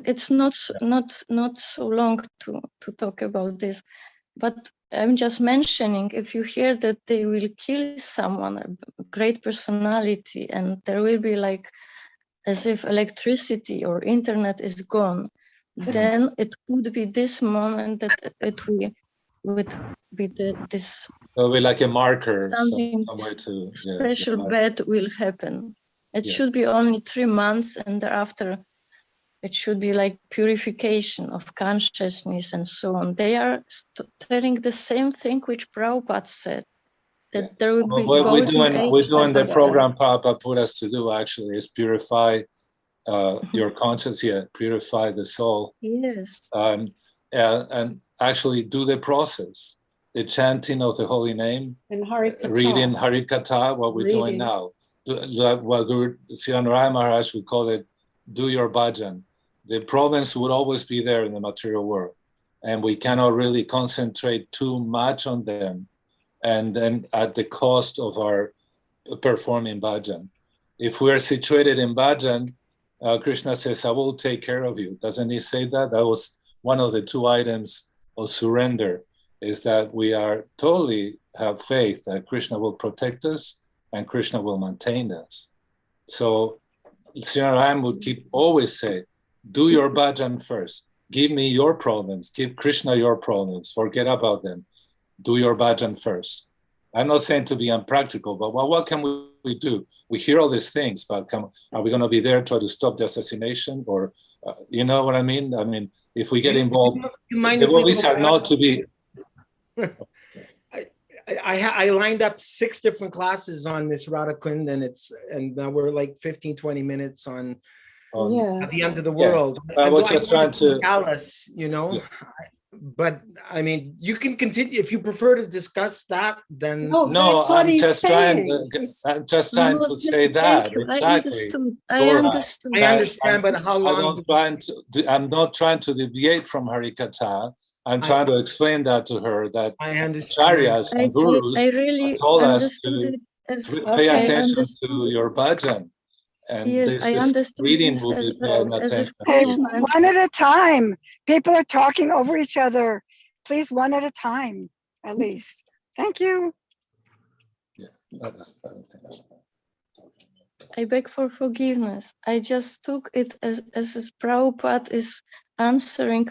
it's not so long to talk about this, but I'm just mentioning, if you hear that they will kill someone, a great personality, and there will be like as if electricity or internet is gone, then it could be this moment that it would be this. It'll be like a marker. Something special bad will happen. It should be only 3 months, and thereafter it should be like purification of consciousness and so on. They are telling the same thing which Prabhupada said, that there will be what we're doing the program Prabhupada put us to do actually is purify your conscience, purify the soul. Yes. And actually do the process, the chanting of the holy name, and Harikatha. Reading Harikatha, what we're doing now. What Guru Siranaraya Maharaj would call it, do your bhajan. The problems would always be there in the material world, and we cannot really concentrate too much on them, and then at the cost of our performing bhajan. If we are situated in bhajan, Krishna says, I will take care of you. Doesn't he say that? That was one of the 2 items of surrender, is that we are totally have faith that Krishna will protect us and Krishna will maintain us. So Srinaram would always say, do your bhajan first. Give me your problems. Give Krishna your problems. Forget about them. Do your bhajan first. I'm not saying to be unpractical, but what can we do? We hear all these things, but are we going to be there try to stop the assassination? Or, you know what I mean? I mean, if we get involved, you mind the if we devotees go are not to be. I lined up 6 different classes on this Radha Kunda, and now we're like 15, 20 minutes on Yeah. at the end of the Yeah. world. I was just trying to. Callous, you know. Yeah. But I mean, you can continue if you prefer to discuss that. Then No, No, that's what I'm he's just saying. I'm just trying No, to say thank that you. exactly. I understood. I Gaura, understood. I understand, but how long? I'm not trying to deviate from Harikatha. I'm trying to explain that to her that I understand. acharyas and gurus I really told us understood to it as pay I attention understood. to your bhajan. And Yes, this I understood reading this will be as paying a attention. Okay, Krishna and one at a time. People are talking over each other. Please, one at a time, at least. Thank you. Yeah, I don't think that's I beg for forgiveness. I just took it as Prabhupada is answering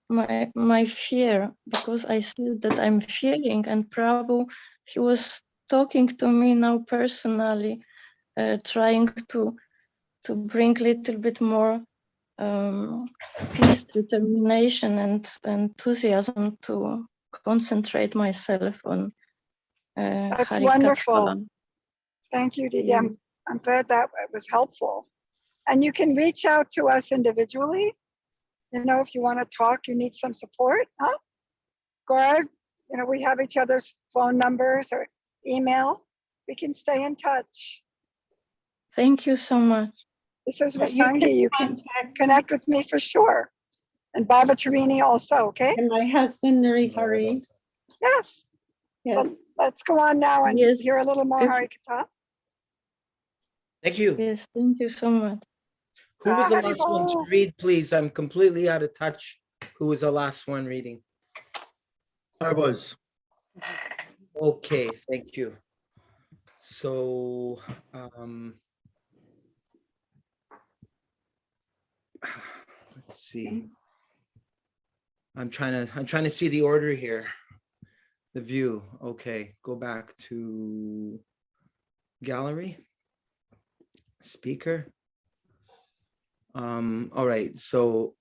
my fear, because I said that I'm fearing, and Prabhu, he was talking to me now personally, trying to bring a little bit more peace, determination, and enthusiasm to concentrate myself on That's Harikatha. wonderful. Thank you, Didi. I'm glad that was helpful. And you can reach out to us individually. You know, if you want to talk, you need some support, huh? Gaura, you know, we have each other's phone numbers or email. We can stay in touch. Thank you so much. This is Vasangi. You can connect with me for sure. And Baba Tarini also, okay? And my husband, Nari Hari. Yes. Yes. Let's go on now and Yes. hear a little more Harikatha. Thank you. Yes, thank you so much. Who was the last Haribol. one to read, please? I'm completely out of touch. Who was the last one reading? I was. Okay, thank you. So, let's see. I'm trying to see the order here. The view. Okay, go back to gallery. Speaker. All right, so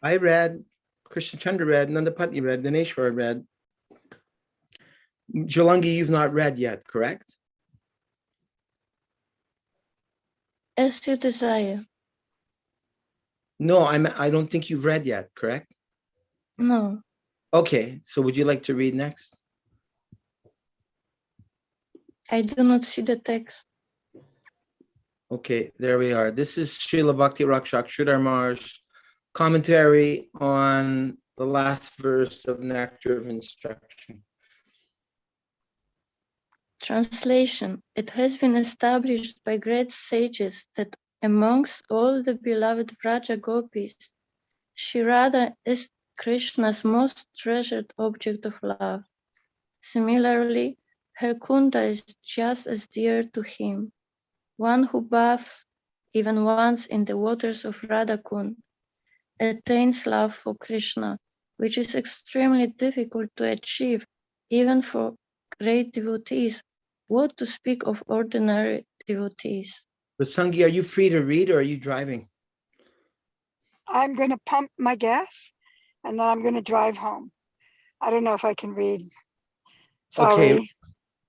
I read, Krishna Chandra read, Nandapatni read, Dineshwar read. Jalangi, you've not read yet, correct? As you desire. No, I don't think you've read yet, correct? No. Okay, so would you like to read next? I do not see the text. Okay, there we are. This is Srila Bhakti Rakshak Sridharmar's commentary on the last verse of Nectar of Instruction. Translation. It has been established by great sages that amongst all the beloved Vraja gopis, Shri Radha is Krishna's most treasured object of love. Similarly, her Kunda is just as dear to him. One who bathes even once in the waters of Radha Kund attains love for Krishna, which is extremely difficult to achieve even for great devotees. What to speak of ordinary devotees? Vasangi, are you free to read or are you driving? I'm going to pump my gas and then I'm going to drive home. I don't know if I can read. Sorry. Okay,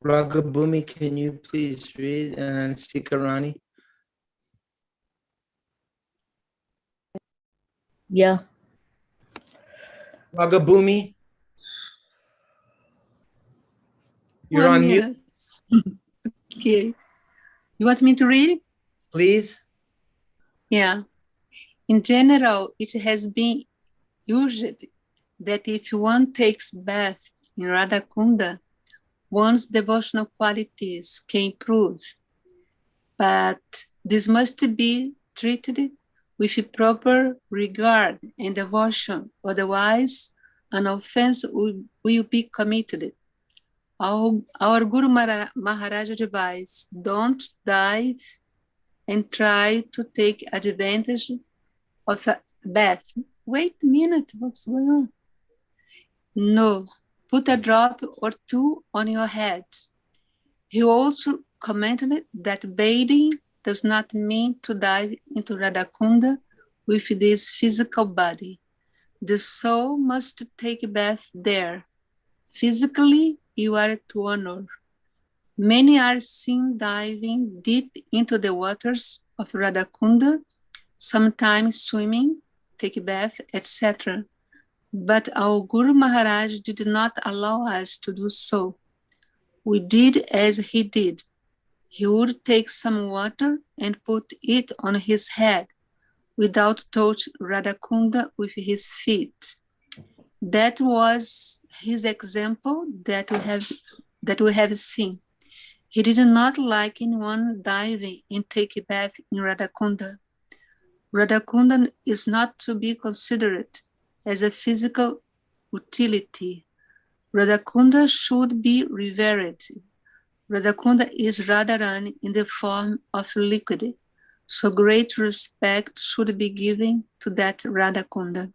Ragabhumi, can you please read? And Sikarani? Yeah. Ragabhumi? You're on mute, Yes. Okay. You want me to read? please? Yeah. In general, it has been used that if one takes bath in Radha Kunda, one's devotional qualities can improve. But this must be treated with proper regard and devotion, otherwise an offense will be committed. Our Guru Maharaj advised, don't dive and try to take advantage of a bath. Wait a minute, what's going on? No, put a drop or two on your heads. He also commented that bathing does not mean to dive into Radha Kunda with this physical body. The soul must take a bath there. Physically, you are to honor. Many are seen diving deep into the waters of Radha Kunda, sometimes swimming, take a bath, etc. But our Guru Maharaj did not allow us to do so. We did as he did. He would take some water and put it on his head without touch Radha Kunda with his feet. That was his example that we have seen. He did not like anyone diving and take a bath in Radha Kunda. Radha Kunda is not to be considered as a physical utility. Radha Kunda should be revered. Radha Kunda is Radharani in the form of liquid, so great respect should be given to that Radha Kunda.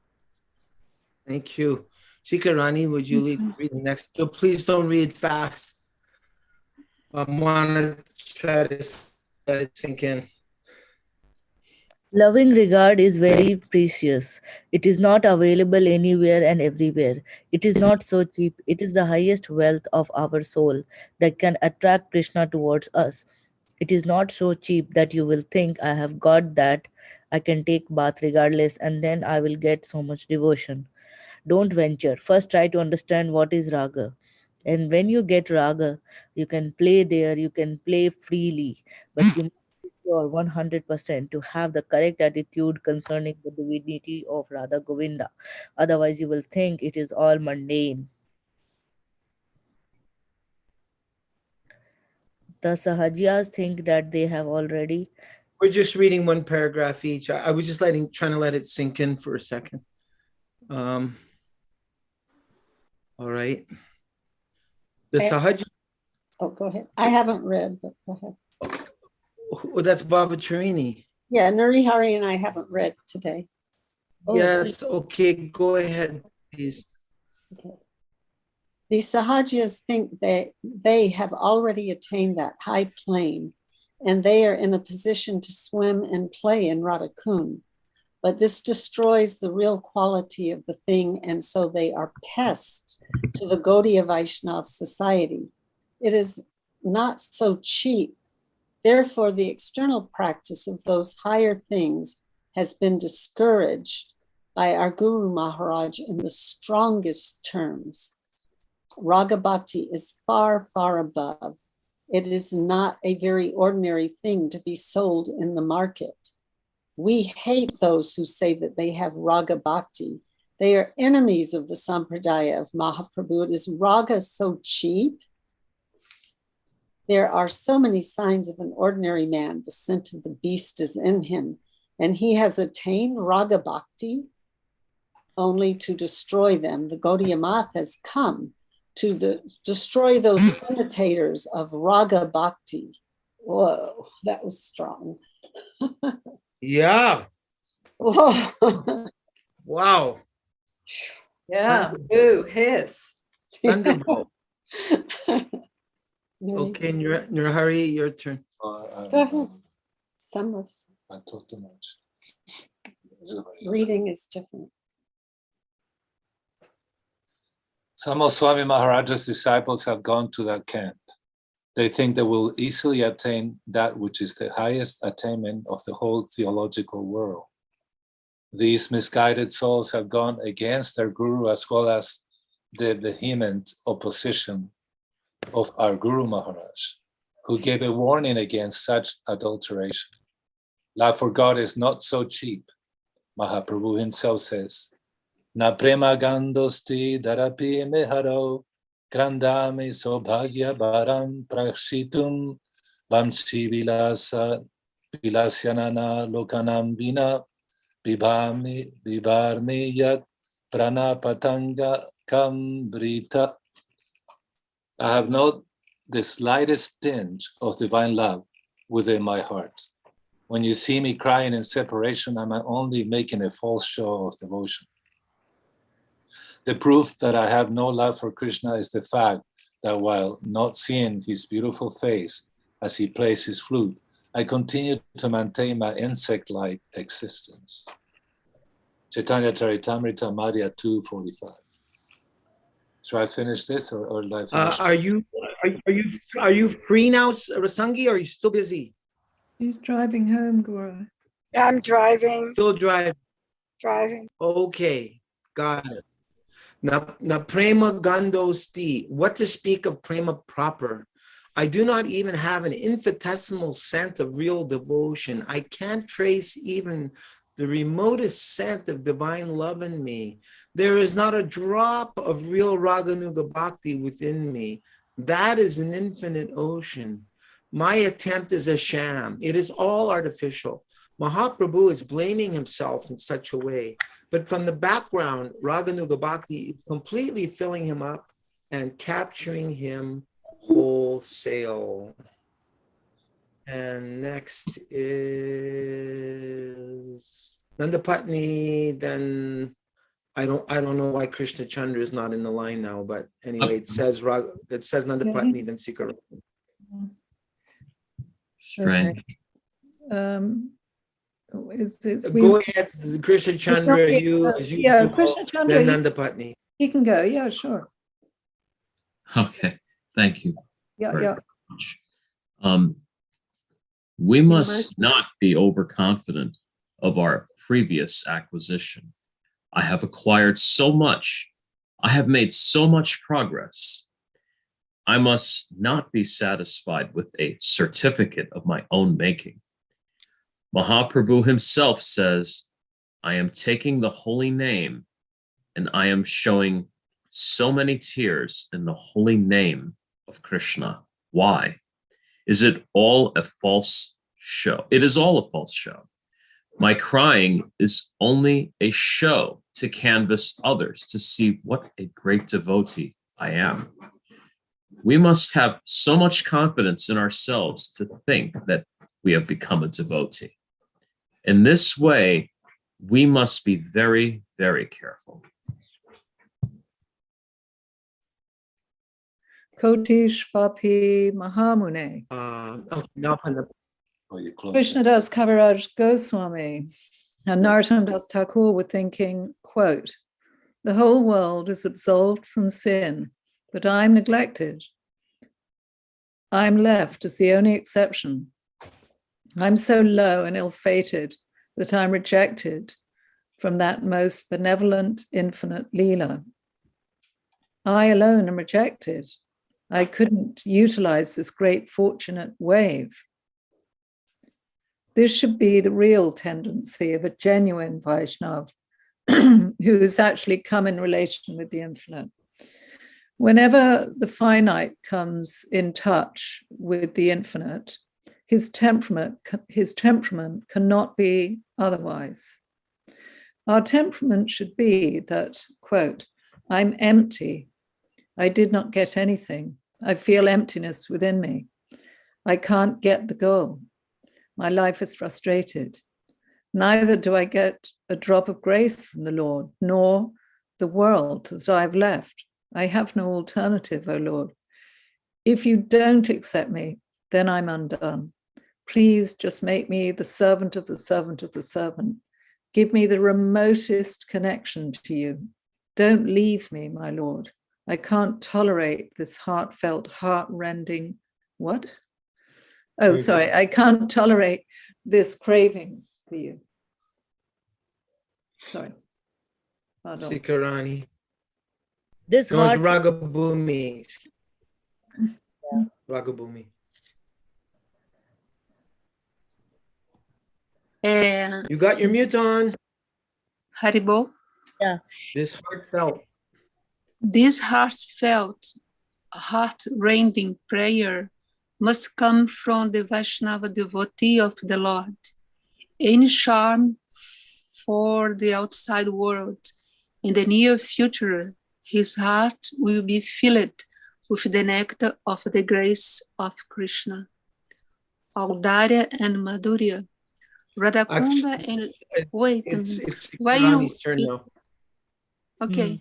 Thank you. Shikarani, would you read the next? So please don't read fast. I want to try to let it sink in. Loving regard is very precious. It is not available anywhere and everywhere. It is not so cheap. It is the highest wealth of our soul that can attract Krishna towards us. It is not so cheap that you will think, I have got that, I can take bath regardless, and then I will get so much devotion. Don't venture. First try to understand what is raga. And when you get raga, you can play there, you can play freely, but you must be sure 100% to have the correct attitude concerning the divinity of Radha Govinda. Otherwise, you will think it is all mundane. The Sahajiyas think that they have already. We're just reading one paragraph each. I was just trying to let it sink in for a second. All right. The Sahaj. Oh, go ahead. I haven't read, but go ahead. Oh, that's Baba Charini. Yeah, Narihari and I haven't read today. Oh, yes, okay, go ahead, please. Okay. The Sahajiyas think that they have already attained that high plane and they are in a position to swim and play in Radha Kund. But this destroys the real quality of the thing, and so they are pests to the Gaudiya Vaishnav society. It is not so cheap. Therefore, the external practice of those higher things has been discouraged by our Guru Maharaj in the strongest terms. Raga Bhakti is far, far above. It is not a very ordinary thing to be sold in the market. We hate those who say that they have Raga Bhakti. They are enemies of the Sampradaya of Mahaprabhu. Is Raga so cheap? There are so many signs of an ordinary man. The scent of the beast is in him, and he has attained Raga Bhakti only to destroy them. The Gaudiya Math has come to destroy those imitators of Raga Bhakti. Whoa, that was strong. Yeah. Whoa. Wow. Yeah. Ooh, hiss. Thunderbolt. Okay, Narihari, your turn. Go ahead. Some of I talk too much. reading is different. Some of Swami Maharaja's disciples have gone to that camp. They think they will easily attain that which is the highest attainment of the whole theological world. These misguided souls have gone against their guru as well as the vehement opposition of our Guru Maharaj, who gave a warning against such adulteration. Love for God is not so cheap. Mahaprabhu himself says, Na prema gandosti darapi meharo grandami sobhagya baram prakshitum vamshi vilasyanana lokanam vina vibarmi yat pranapatanga kambrita. I have not the slightest tinge of divine love within my heart. When you see me crying in separation, I'm only making a false show of devotion. The proof that I have no love for Krishna is the fact that while not seeing his beautiful face as he plays his flute, I continue to maintain my insect-like existence. Chaitanya Charitamrita, Madhya 2:45. Should I finish this or did I finish? Are you free now, Rasangi, or are you still busy? He's driving home, Gaura. I'm driving. Still driving. Driving. Okay, got it. Na prema gandosti. What to speak of prema proper? I do not even have an infinitesimal scent of real devotion. I can't trace even the remotest scent of divine love in me. There is not a drop of real Raganuga Bhakti within me. That is an infinite ocean. My attempt is a sham. It is all artificial. Mahaprabhu is blaming himself in such a way. But from the background, Raganuga Bhakti is completely filling him up and capturing him wholesale. And next is Nandapatni. Then I don't know why Krishna Chandra is not in the line now, but anyway, it says Nandapatni, then Sikar. Strange. Go ahead, Krishna Chandra. Krishna Chandra. Then Nandapatni. He can go. Yeah, sure. Okay, thank you. Yeah. Much. We must not be overconfident of our previous acquisition. I have acquired so much. I have made so much progress. I must not be satisfied with a certificate of my own making. Mahaprabhu himself says, I am taking the holy name and I am showing so many tears in the holy name of Krishna. Why? Is it all a false show? It is all a false show. My crying is only a show to canvass others to see what a great devotee I am. We must have so much confidence in ourselves to think that we have become a devotee. In this way, we must be very, very careful. Kotish Vapi Mahamune. Krishnadas Kaviraj Goswami and Narottam Das Thakur were thinking, quote, the whole world is absolved from sin, but I'm neglected. I'm left as the only exception. I'm so low and ill-fated that I'm rejected from that most benevolent, infinite Leela. I alone am rejected. I couldn't utilize this great fortunate wave. This should be the real tendency of a genuine Vaishnav who's actually come in relation with the infinite. Whenever the finite comes in touch with the infinite, his temperament cannot be otherwise. Our temperament should be that, quote, I'm empty. I did not get anything. I feel emptiness within me. I can't get the goal. My life is frustrated. Neither do I get a drop of grace from the Lord, nor the world that I have left. I have no alternative, O Lord. If you don't accept me, then I'm undone. Please just make me the servant of the servant of the servant. Give me the remotest connection to you. Don't leave me, my Lord. I can't tolerate this heartfelt, heart-rending, what? Oh, sorry, I can't tolerate this craving for you. Sorry. Pardon. Sikarani. This No, it's heart, Ragabhumi. Ragabhumi. You got your mute on. Haribo. yeah, This Heart-felt, heart-rending prayer must come from the Vaishnava devotee of the Lord. Any charm for the outside world, in the near future, his heart will be filled with the nectar of the grace of Krishna. Audharya and Madhurya, Radha Kunda and wait, it's why you? Rani's turn now. Okay.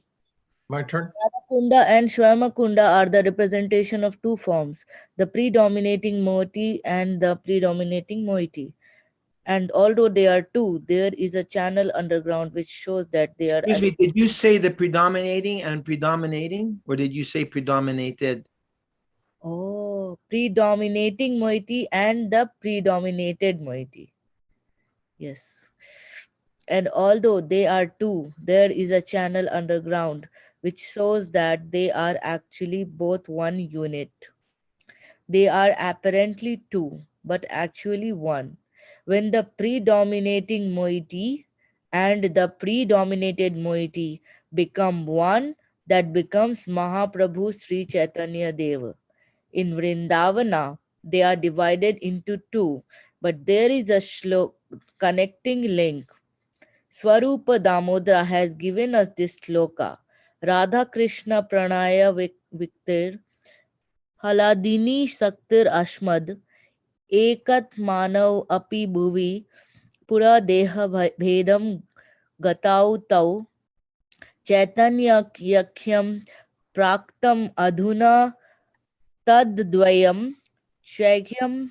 My turn. Kunda and Kunda are the representation of two forms, the predominating moiety and the predominating moiety. And although they are two, there is a channel underground which shows that they are. Excuse me, did you say the predominating and predominating, or did you say predominated? Oh, predominating moiety and the predominated moiety. Yes. And although they are two, there is a channel underground which shows that they are actually both one unit. They are apparently two, but actually one. When the predominating moiety and the predominated moiety become one, that becomes Mahaprabhu Sri Chaitanya Deva. In Vrindavana, they are divided into two, but there is a connecting link. Swarupa Damodara has given us this sloka. Radha Krishna Pranaya Viktir Haladini Saktir Ashmad Ekat Manav Api Bhuvi Pura Deha Bhedam Gatau Tau Chaitanya Yakhyam Praktam Adhuna Taddvayam Shaikyam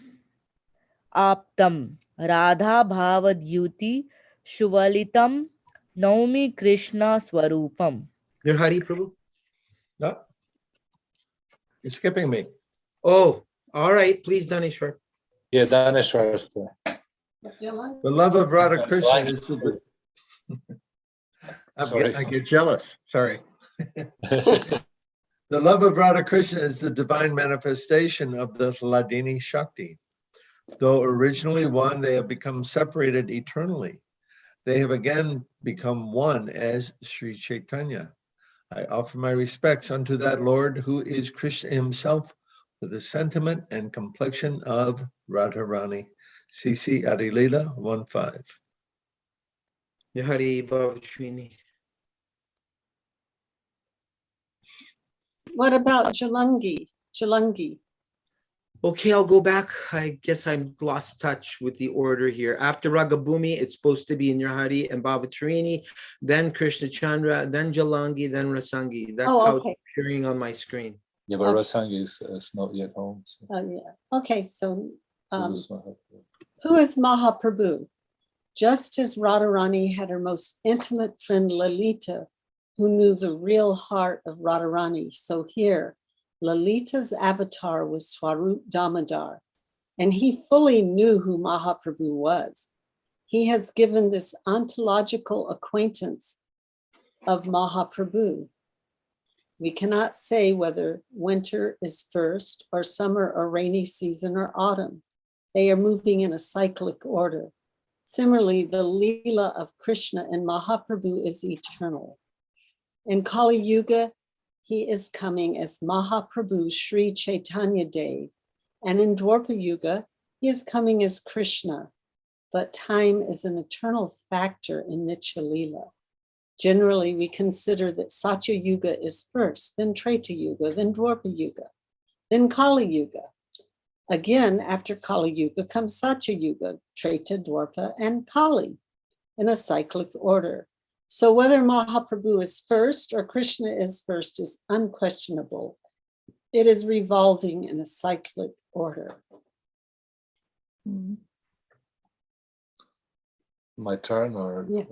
Aptam Radha Bhavadyuti Shuvalitam Naumi Krishna Swarupam. Your Hari Prabhu? No. You're skipping me. Oh, all right. Please, Daneshwar. Yeah, Daneshwar. The love of Radha Krishna is the. I get jealous. Sorry. The love of Radha Krishna is the divine manifestation of the Hladini Shakti. Though originally one, they have become separated eternally. They have again become one as Sri Chaitanya. I offer my respects unto that Lord who is Krishna himself with the sentiment and complexion of Radharani. C.C. Adilila 1.5. Hari Bhavashwini. What about Jalangi? Jalangi. Okay, I'll go back. I guess I lost touch with the order here. After Ragabhumi, it's supposed to be in your Hari and Bhavatarini, then Krishna Chandra, then Jalangi, then Rasangi. That's how it's appearing on my screen. Yeah, but Rasangi is not yet home. So. Oh, yeah. Okay, so who is Mahaprabhu? Just as Radharani had her most intimate friend Lalita, who knew the real heart of Radharani, so here, Lalita's avatar was Swarup Damodar, and he fully knew who Mahaprabhu was. He has given this ontological acquaintance of Mahaprabhu. We cannot say whether winter is first or summer or rainy season or autumn. They are moving in a cyclic order. Similarly, the Leela of Krishna and Mahaprabhu is eternal. In Kali Yuga, he is coming as Mahaprabhu Sri Chaitanya Dev, and in Dwapara Yuga, he is coming as Krishna, but time is an eternal factor in Nitya Leela. Generally, we consider that Satya Yuga is first, then Treta Yuga, then Dwapara Yuga, then Kali Yuga. Again, after Kali Yuga comes Satya Yuga, Treta, Dwapara, and Kali in a cyclic order. So whether Mahaprabhu is first or Krishna is first is unquestionable. It is revolving in a cyclic order. My turn, or yeah.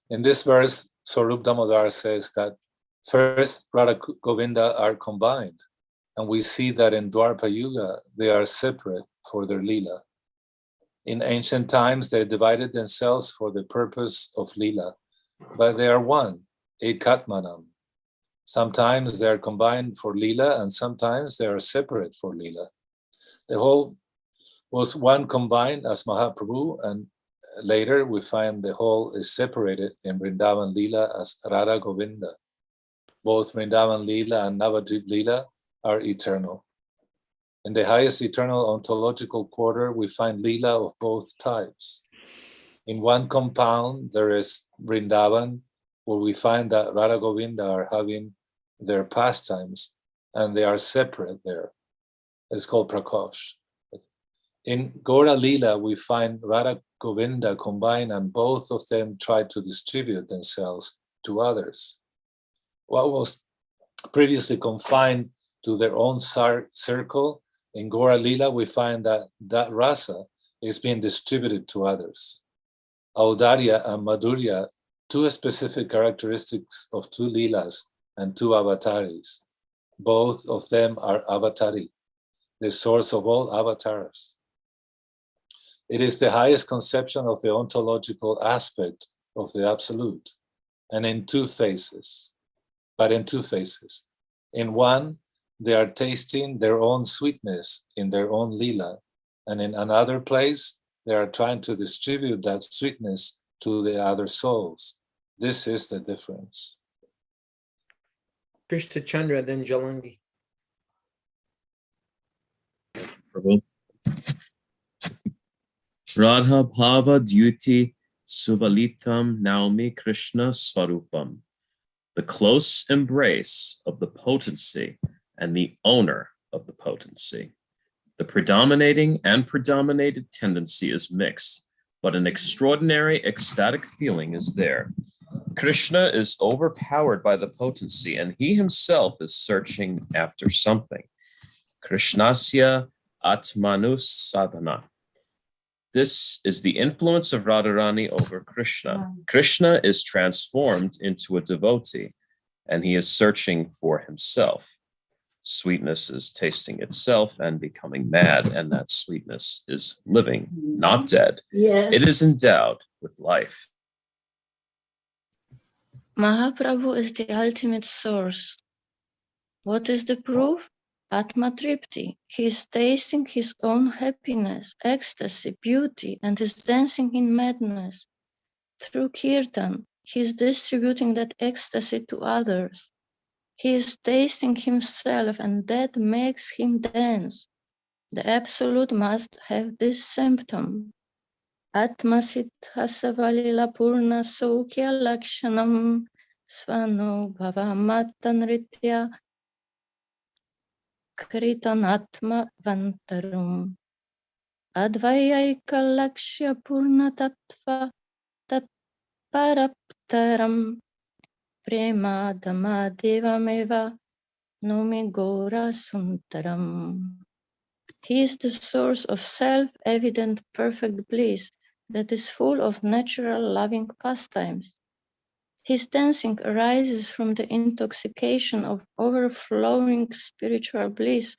In this verse, Swarup Damodar says that first Radha Govinda are combined, and we see that in Dwapara Yuga they are separate for their Leela. In ancient times, they divided themselves for the purpose of Leela, but they are one, Ekatmanam. Sometimes they are combined for Leela, and sometimes they are separate for Leela. The whole was one combined as Mahaprabhu, and later we find the whole is separated in Vrindavan Leela as Radha Govinda. Both Vrindavan Leela and Navadvip Leela are eternal. In the highest eternal ontological quarter, we find Leela of both types. In one compound, there is Vrindavan, where we find that Radha Govinda are having their pastimes, and they are separate there. It's called Prakosh. In Gaura Leela, we find Radha Govinda combined, and both of them try to distribute themselves to others. what was previously confined to their own circle, in Gaura Lila, we find that that rasa is being distributed to others. Audarya and Madhurya, two specific characteristics of two Lilas and two avataris. Both of them are avatari, the source of all avatars. It is the highest conception of the ontological aspect of the Absolute, and in two phases. In one, they are tasting their own sweetness in their own lila, and in another place, they are trying to distribute that sweetness to the other souls. This is the difference. Krishna Chandra, then Jalangi. Prabhu. Radha Bhava Dyuti Subalitam Naumi Krishna Swarupam. The close embrace of the potency and the owner of the potency. The predominating and predominated tendency is mixed, but an extraordinary ecstatic feeling is there. Krishna is overpowered by the potency, and he himself is searching after something. Krishnasya Atmanus Sadhana. This is the influence of Radharani over Krishna. Krishna is transformed into a devotee, and he is searching for himself. Sweetness is tasting itself and becoming mad, and that sweetness is living, not dead. Yes. It is endowed with life. Mahaprabhu is the ultimate source. What is the proof? Atma Tripti. He is tasting his own happiness, ecstasy, beauty, and is dancing in madness. Through kirtan, he is distributing that ecstasy to others. He is tasting himself, and that makes him dance. The Absolute must have this symptom. Atma Siddhasa Valila Purna Saukya Lakshanam Svano Bhavamata Nritya Kritanatma Vantarum Advayaika Lakshya Purna Tattva Tat Paraptaram Prema Dama Devameva Nomi Gaura Suntaram. He is the source of self-evident perfect bliss that is full of natural loving pastimes. His dancing arises from the intoxication of overflowing spiritual bliss,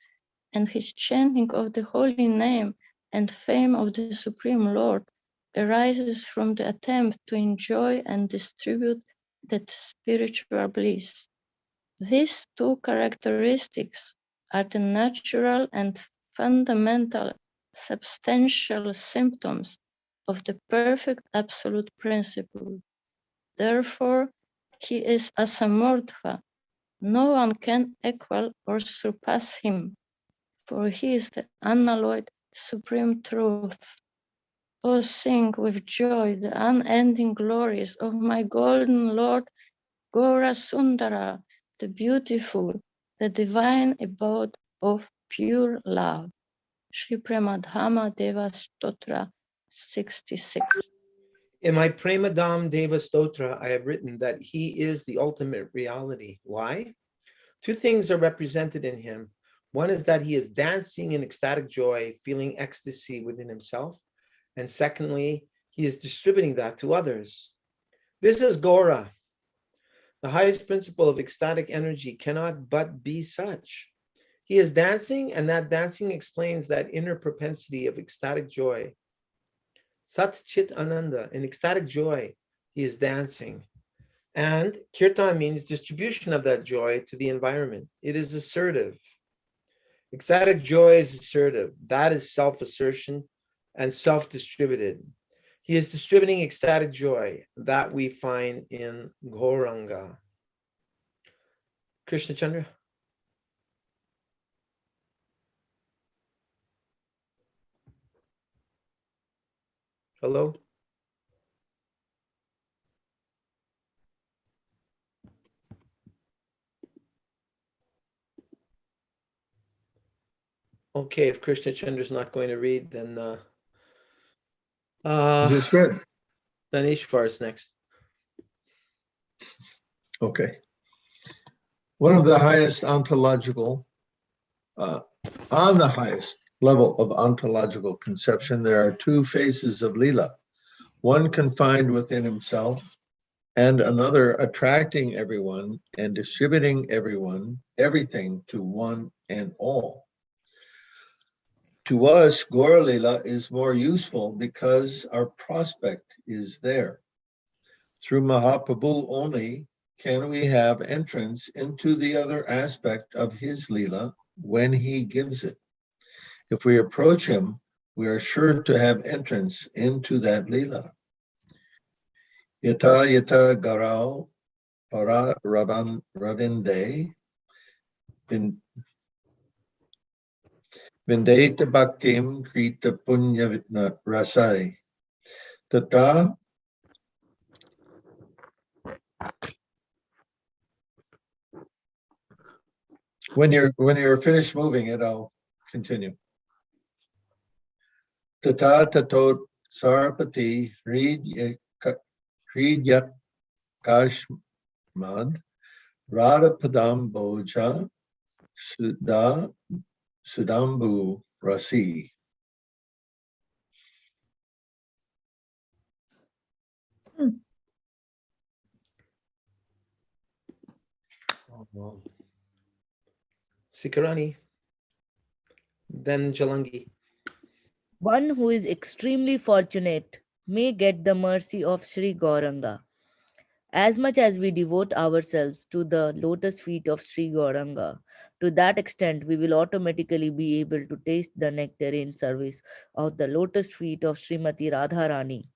and his chanting of the holy name and fame of the Supreme Lord arises from the attempt to enjoy and distribute that spiritual bliss. These two characteristics are the natural and fundamental substantial symptoms of the perfect absolute principle. Therefore, he is asamurtha. No one can equal or surpass him, for he is the unalloyed supreme truth. Oh, sing with joy the unending glories of my golden Lord Gaura Sundara, the beautiful, the divine abode of pure love. Shri Premadhama Deva Stotra 66. In my Premadam Deva Stotra, I have written that he is the ultimate reality. Why? Two things are represented in him. One is that he is dancing in ecstatic joy, feeling ecstasy within himself. And secondly, he is distributing that to others. This is Gaura. The highest principle of ecstatic energy cannot but be such. He is dancing, and that dancing explains that inner propensity of ecstatic joy. Sat Chit Ananda, in ecstatic joy, he is dancing. And kirtan means distribution of that joy to the environment. It is assertive. Ecstatic joy is assertive. That is self-assertion and self-distributed. He is distributing ecstatic joy that we find in Gauranga. Krishna Chandra. Hello? Okay, if Krishna Chandra is not going to read, then Just read. then Ishvar is next. Okay. One of the highest ontological, on the highest level of ontological conception, there are two phases of Leela, one confined within himself and another attracting everyone and distributing everything to one and all. To us, Gaura Leela is more useful because our prospect is there. Through Mahaprabhu only can we have entrance into the other aspect of his Leela when he gives it. If we approach him, we are sure to have entrance into that Leela. Yata yata garau para ravinde vindeta bhaktim krita punya rasai. Tata when you're finished moving it, I'll continue. Tata tatot sarpati hridyak kashmad Radha padam boja sudambu rasi. Sikarani. Then Jalangi. One who is extremely fortunate may get the mercy of Sri Gauranga. As much as we devote ourselves to the lotus feet of Sri Gauranga, to that extent we will automatically be able to taste the nectar in service of the lotus feet of Srimati Radharani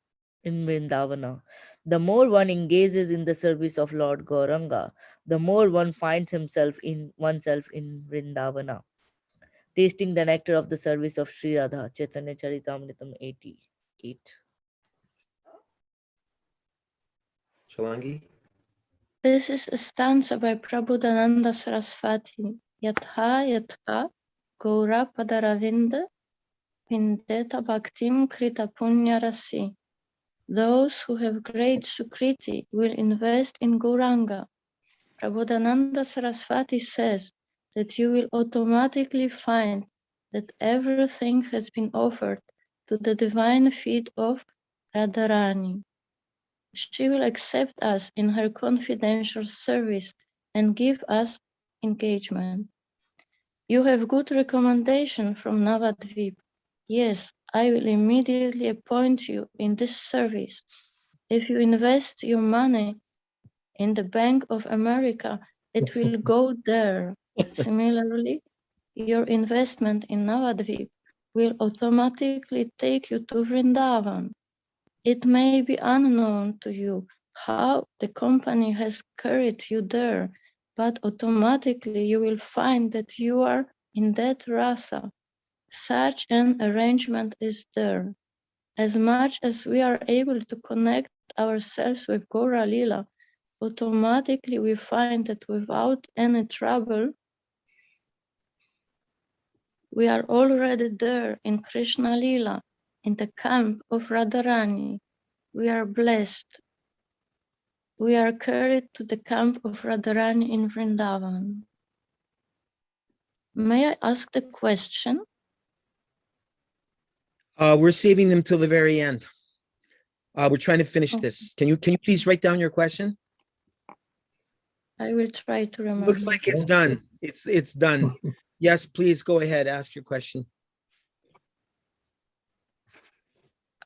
in Vrindavana. The more one engages in the service of Lord Gauranga, the more one finds oneself in Vrindavana, tasting the nectar of the service of Sri Radha. Chaitanya Charitamritam 88. Jalangi. This is a stanza by Prabodhananda Saraswati. Yatha yatha Gaura padaravinda pindeta bhaktim krita punya rasi. Those who have great sukriti will invest in Gauranga. Prabodhananda Saraswati says that you will automatically find that everything has been offered to the divine feet of Radharani. She will accept us in her confidential service and give us engagement. You have good recommendation from Navadvip. Yes, I will immediately appoint you in this service. If you invest your money in the Bank of America, it will go there. Similarly, your investment in Navadvip will automatically take you to Vrindavan. It may be unknown to you how the company has carried you there, but automatically you will find that you are in that rasa. Such an arrangement is there. As much as we are able to connect ourselves with Gaura Lila, automatically we find that without any trouble, we are already there in Krishna Lila, in the camp of Radharani. We are blessed. We are carried to the camp of Radharani in Vrindavan. May I ask the question? We're saving them till the very end. We're trying to finish this. Can you please write down your question? I will try to remember. Looks like it's done. It's done. Yes, please go ahead. Ask your question.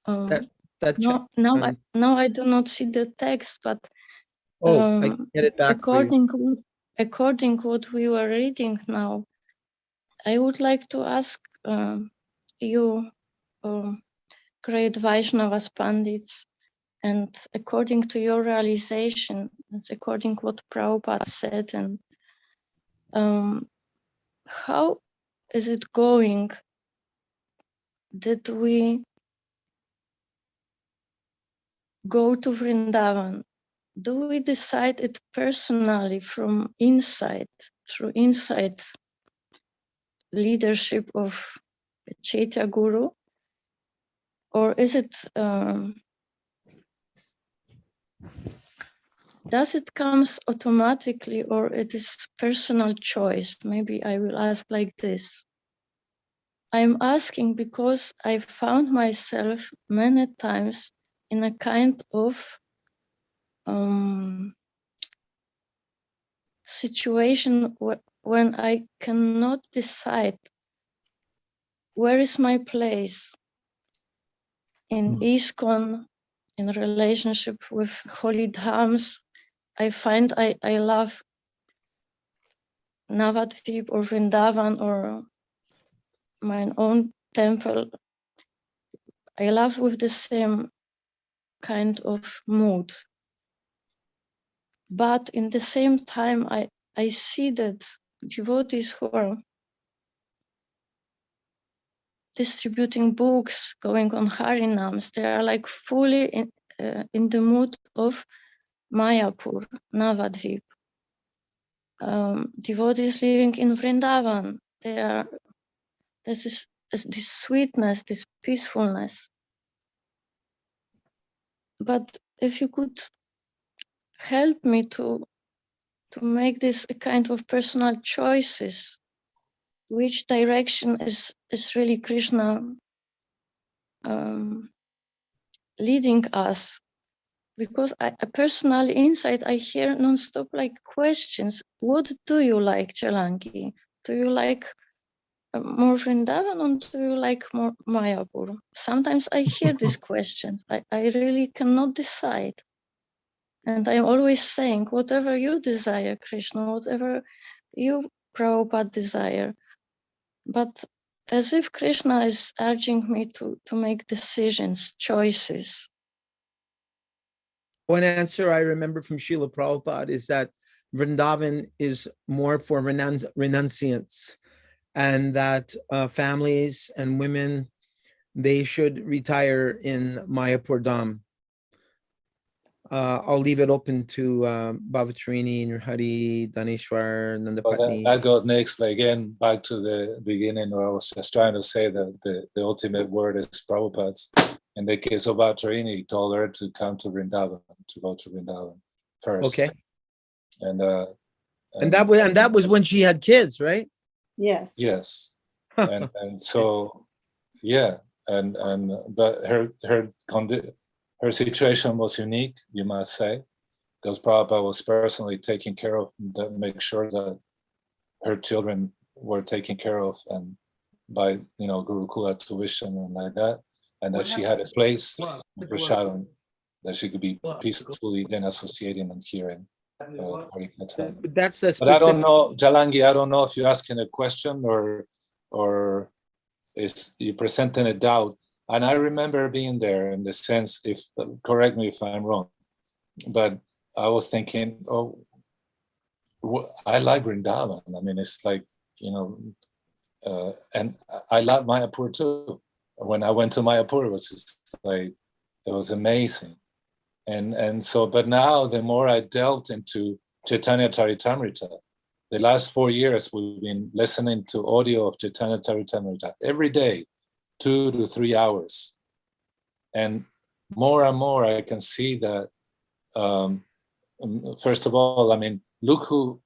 Now I do not see the text, but I can get it back for you. According what we were reading now, I would like to ask you, great Vaishnavas Pandits, and according to your realization, it's according what Prabhupada said, and how is it going that we go to Vrindavan? Do we decide it personally from inside, through inside leadership of Chaitya Guru? Or is it does it comes automatically or it is personal choice? Maybe I will ask like this. I'm asking because I found myself many times in a kind of situation when I cannot decide where is my place in ISKCON, in relationship with holy dhams. I find I love Navadvip or Vrindavan or my own temple. I love with the same kind of mood. But in the same time, I see that devotees who are distributing books, going on Harinams, they are like fully in the mood of Mayapur, Navadvip. Devotees living in Vrindavan, this is this sweetness, this peacefulness. But if you could help me to make this a kind of personal choices, which direction is really Krishna leading us? Because I personally inside I hear non-stop like questions. What do you like, Chalangi? Do you like more Vrindavan or do you like more Mayapur? Sometimes I hear these questions. I really cannot decide. And I'm always saying, whatever you desire, Krishna, whatever you, Prabhupada, desire. But as if Krishna is urging me to make decisions, choices. One answer I remember from Srila Prabhupada is that Vrindavan is more for renunciants, and that families and women, they should retire in Mayapur Dham. I'll leave it open to Bhavatarini, Nrhari, Daneshwar, Nandapatni. That goes next, again, back to the beginning where I was just trying to say that the ultimate word is Prabhupada's. In the case of Bhavatarini, he told her to come to Vrindavan, to go to Vrindavan first. Okay. And that was when she had kids, right? Yes. Yes. and so, yeah. But her situation was unique, you must say, because Prabhupada was personally taking care of that, make sure that her children were taken care of, and by Gurukula tuition and like that, and that she had a place, Prashadam, that she could be peacefully then associating and hearing. That's a specific... But I don't know, Jalangi, I don't know if you're asking a question or is you presenting a doubt. And I remember being there in the sense, correct me if I'm wrong, but I was thinking, I like Vrindavan. I mean, it's like, and I love Mayapur too. When I went to Mayapur, it was just like, it was amazing. And so, but now the more I delved into Chaitanya Charitamrita, the last 4 years, we've been listening to audio of Chaitanya Charitamrita every day, 2 to 3 hours. And more and more I can see that, first of all, I mean, look who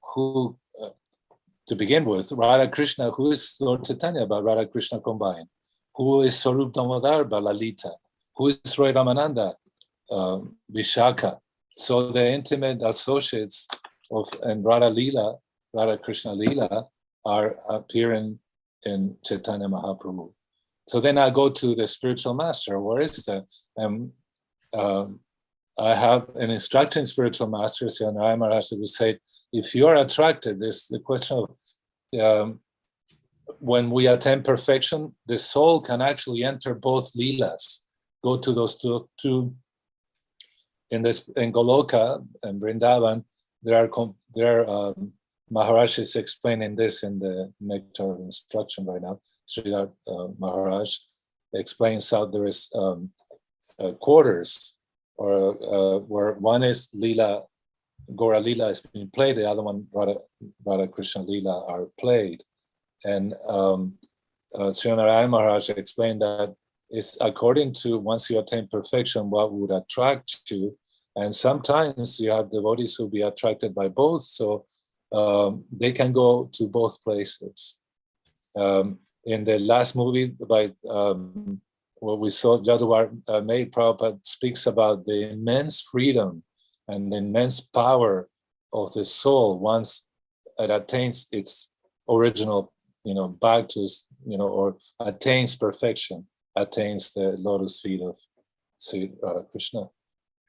to begin with, Radha Krishna, who is Lord Chaitanya by Radha Krishna combined, who is Sarup Damodar by Lalita, who is Roy Ramananda, Vishaka. So the intimate associates of and Radha Krishna Leela are appearing in Chaitanya Mahaprabhu. So then I go to the spiritual master. Where is that? I have an instructing spiritual master, Sri Narayana Maharaj, who say, if you are attracted, there's the question of when we attain perfection, the soul can actually enter both leelas. Go to those two in Goloka and Vrindavan. There are Maharaj is explaining this in the Nectar of Instruction right now. Sridhar Maharaj explains how there is quarters, or where one is Leela, Gaura Leela is being played, the other one Radha Krishna Leela are played. And Sri Narayana Maharaj explained that it's according to once you attain perfection, what would attract you, And sometimes you have devotees who be attracted by both, so they can go to both places. In the last movie by what we saw, Jaduar made, Prabhupada speaks about the immense freedom and the immense power of the soul once it attains its original, back to, or attains perfection, attains the lotus feet of Sri Krishna.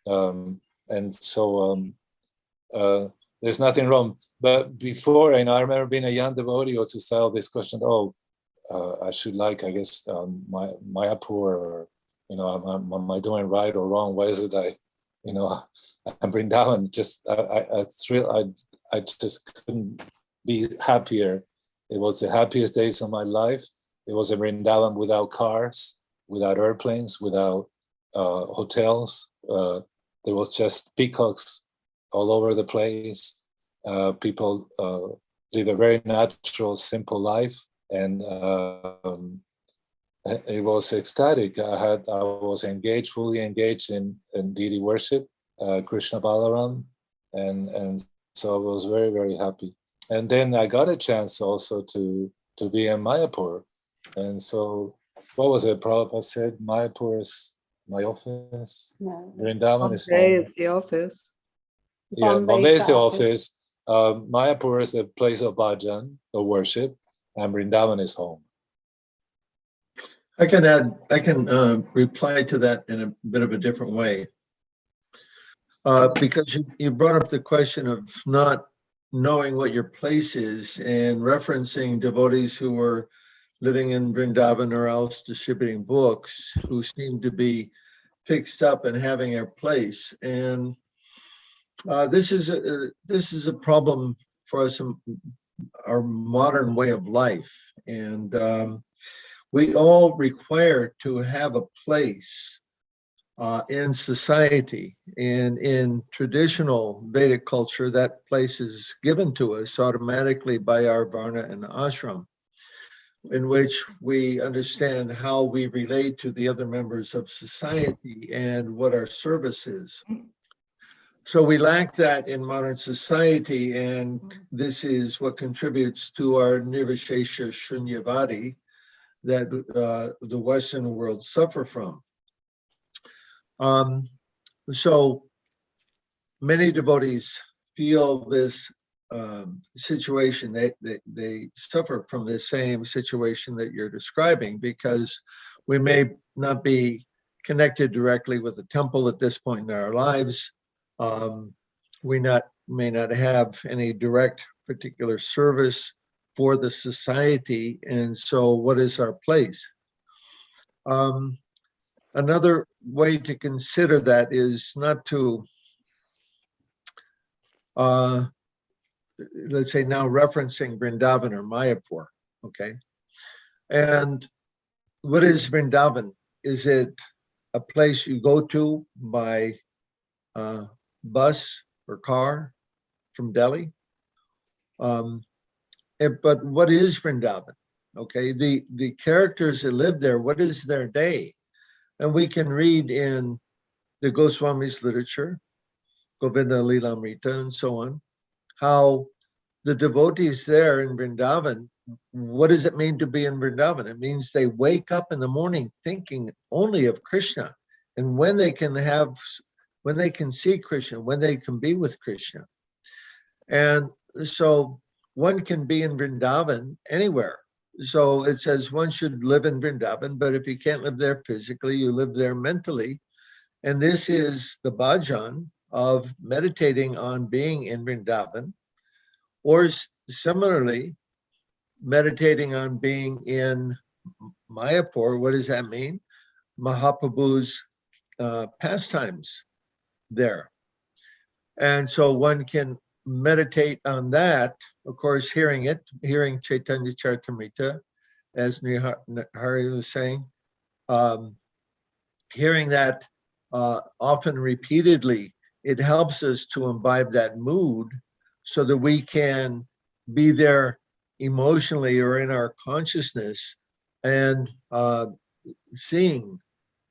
And so there's nothing wrong. But before, I remember being a young devotee, also style this question, I should like, I guess, Mayapur, or, am I doing right or wrong? Why is it I'm Vrindavan? I just couldn't be happier. It was the happiest days of my life. It was a Vrindavan without cars, without airplanes, without hotels. There was just peacocks all over the place. People live a very natural, simple life. And it was ecstatic. I was fully engaged in deity worship, Krishna Balaram, and so I was very, very happy. And then I got a chance also to be in Mayapur. And so, what was it? Prabhupada said, Mayapur is my office. No. Vrindavan is Bombay home. is the office. Yeah, Bombay is the office. Mayapur is the place of bhajan, of worship, and Vrindavan is home. I can reply to that in a bit of a different way. Because you brought up the question of not knowing what your place is and referencing devotees who were living in Vrindavan or else distributing books who seem to be fixed up and having their place. And this is a problem for us in our modern way of life. And we all require to have a place in society. And in traditional Vedic culture, that place is given to us automatically by our varna and ashram, in which we understand how we relate to the other members of society and what our service is. So we lack that in modern society, and this is what contributes to our nirvishesha shunyavadi that the Western world suffer from. So many devotees feel this situation. They suffer from the same situation that you're describing, because we may not be connected directly with the temple at this point in our lives. We may not have any direct particular service for the society, and so what is our place? Another way to consider that is not to, let's say now referencing Vrindavan or Mayapur, okay? And what is Vrindavan? Is it a place you go to by bus or car from Delhi? But what is Vrindavan? Okay, the characters that live there, what is their day? And we can read in the Goswami's literature, Govinda Lilamrita and so on, how the devotees there in Vrindavan, what does it mean to be in Vrindavan? It means they wake up in the morning thinking only of Krishna, and when they can see Krishna, when they can be with Krishna. And so one can be in Vrindavan anywhere. So it says one should live in Vrindavan, but if you can't live there physically, you live there mentally. And this is the bhajan of meditating on being in Vrindavan, or similarly, meditating on being in Mayapur. What does that mean? Mahaprabhu's pastimes there. And so one can meditate on that, of course, hearing Chaitanya Charitamrita, as Hari was saying, hearing that often repeatedly, it helps us to imbibe that mood so that we can be there emotionally or in our consciousness and seeing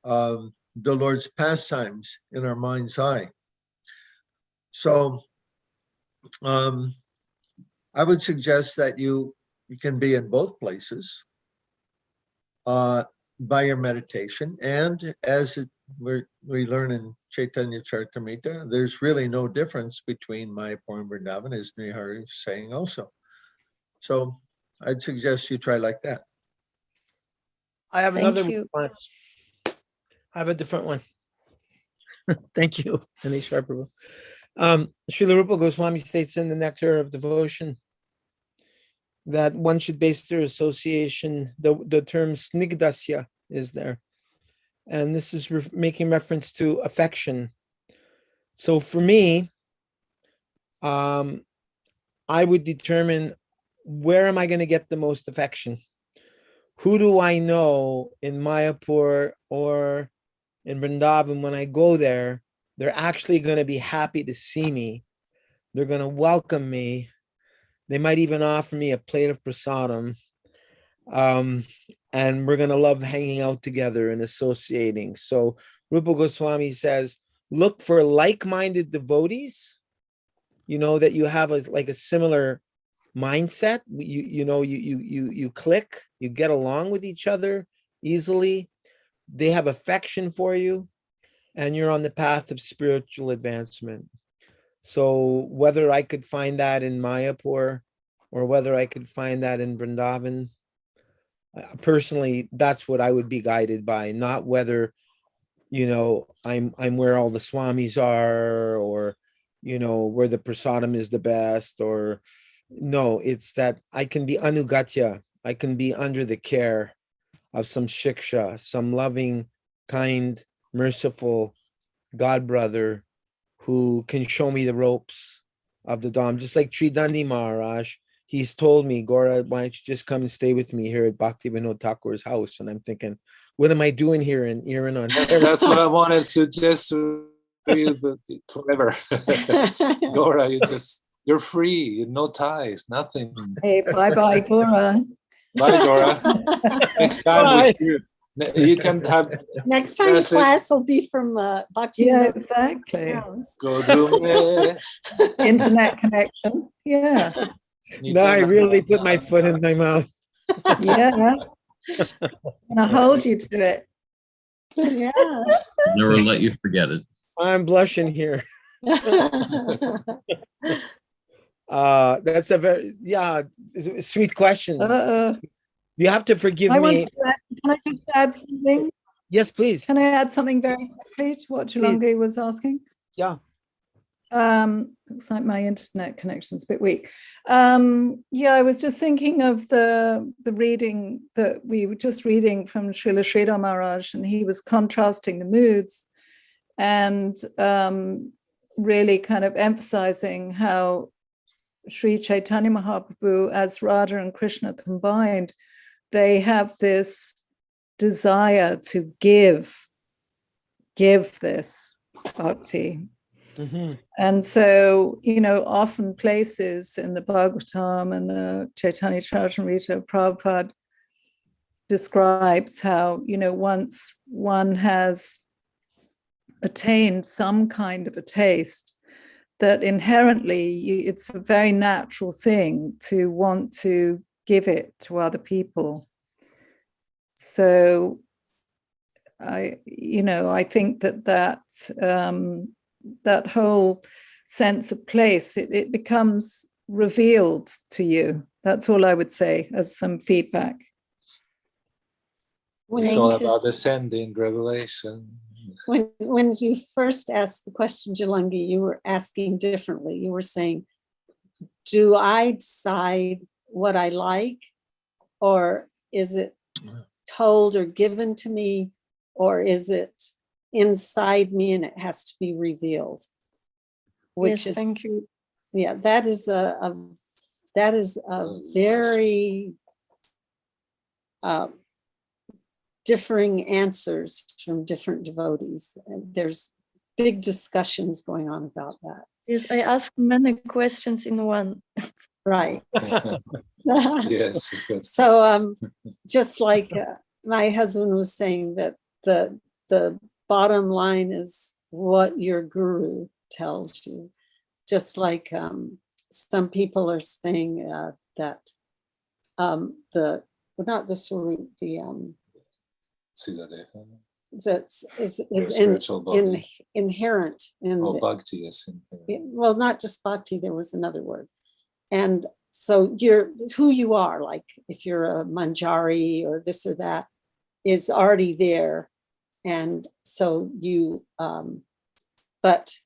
the Lord's pastimes in our mind's eye. So I would suggest that you can be in both places by your meditation. And as we learn in Chaitanya Charitamrita, there's really no difference between Mayapur and Vrindavan, as Nihari is saying also. So I'd suggest you try like that. I have Thank another you. response. I have a different one. Thank you, Anish Prabhu. Srila Rupa Goswami states in the Nectar of Devotion that one should base their association, the term snigdasya is there. And this is making reference to affection. So for me, I would determine, where am I going to get the most affection? Who do I know in Mayapur or in Vrindavan, when I go there, they're actually going to be happy to see me. They're going to welcome me. They might even offer me a plate of prasadam. And we're going to love hanging out together and associating. So Rupa Goswami says, look for like-minded devotees, that you have a similar mindset. You click, you get along with each other easily. They have affection for you, and you're on the path of spiritual advancement. So whether I could find that in Mayapur or whether I could find that in Vrindavan, personally, that's what I would be guided by, not whether, I'm where all the swamis are, or, where the prasadam is the best, or no, it's that I can be anugatya. I can be under the care of some shiksha, some loving, kind, merciful God brother who can show me the ropes of the Dham. Just like Tridandi Maharaj, he's told me, Gaura, why don't you just come and stay with me here at Bhakti Vinod Thakur's house? And I'm thinking, what am I doing here in Erin, Ontario? That's what I wanted to suggest to you forever. Gaura, you're free, no ties, nothing. Hey, bye-bye, Gaura. Bye, Gaura. Next time you can have. Next time class will be from Bhakti. Yeah, exactly. Go do Internet connection. Yeah. No, I really put my foot in my mouth. Yeah. I'm gonna hold you to it. Yeah. Never let you forget it. I'm blushing here. That's a very sweet question. You have to forgive me. Can I just add something? Yes, please. Can I add something very quickly to what Chulangi was asking? Yeah. Looks like my internet connection's a bit weak. I was just thinking of the reading that we were just reading from Srila Sridhar Maharaj, and he was contrasting the moods and really kind of emphasizing how Sri Chaitanya Mahaprabhu, as Radha and Krishna combined, they have this desire to give this bhakti. Mm-hmm. And so, often places in the Bhagavatam and the Chaitanya Charitamrita, Prabhupada describes how, once one has attained some kind of a taste, that inherently it's a very natural thing to want to give it to other people. So I think that whole sense of place, it becomes revealed to you. That's all I would say as some feedback. It's all about ascending revelation. When you first asked the question, Jalangi, you were asking differently. You were saying, do I decide what I like, or is it told or given to me, or is it inside me and it has to be revealed? Thank you. Yeah, that is a very differing answers from different devotees. And there's big discussions going on about that. Yes, I ask many questions in one. Right. Yes. So just like my husband was saying, that the bottom line is what your guru tells you. just like some people are saying that the well, not this the See that that's is your in, spiritual body. inherent in Oh, the, bhakti is in well, not just bhakti, there was another word. And so you're who you are, like if you're a manjari or this or that, is already there. And so you, but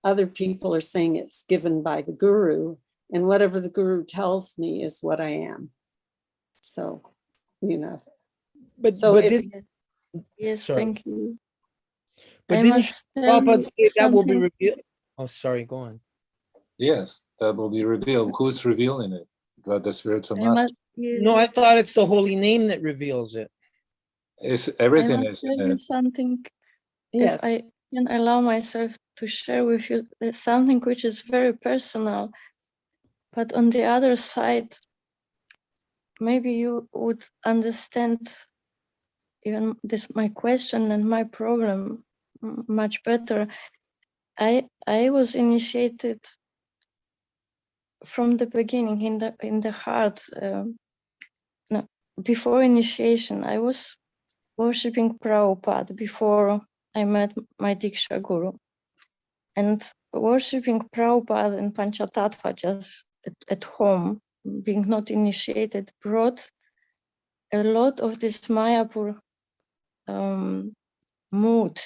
other people are saying it's given by the guru, and whatever the guru tells me is what I am. So, you know, But so but it's, did, Yes, sorry. thank you. But I didn't must tell Prabhupada you say that will be something. revealed? Oh, sorry, go on. Yes, that will be revealed. Who's revealing it? But the spiritual I master. No, I thought it's the holy name that reveals it. Everything must is tell in you it. something. yes. If I can allow myself to share with you something which is very personal, but on the other side, maybe you would understand even this my question and my problem much better. I was initiated from the beginning in the heart. No, before initiation, I was worshipping Prabhupada before I met my Diksha Guru. And worshipping Prabhupada and Panchatattva just at home, being not initiated, brought a lot of this Mayapur mood.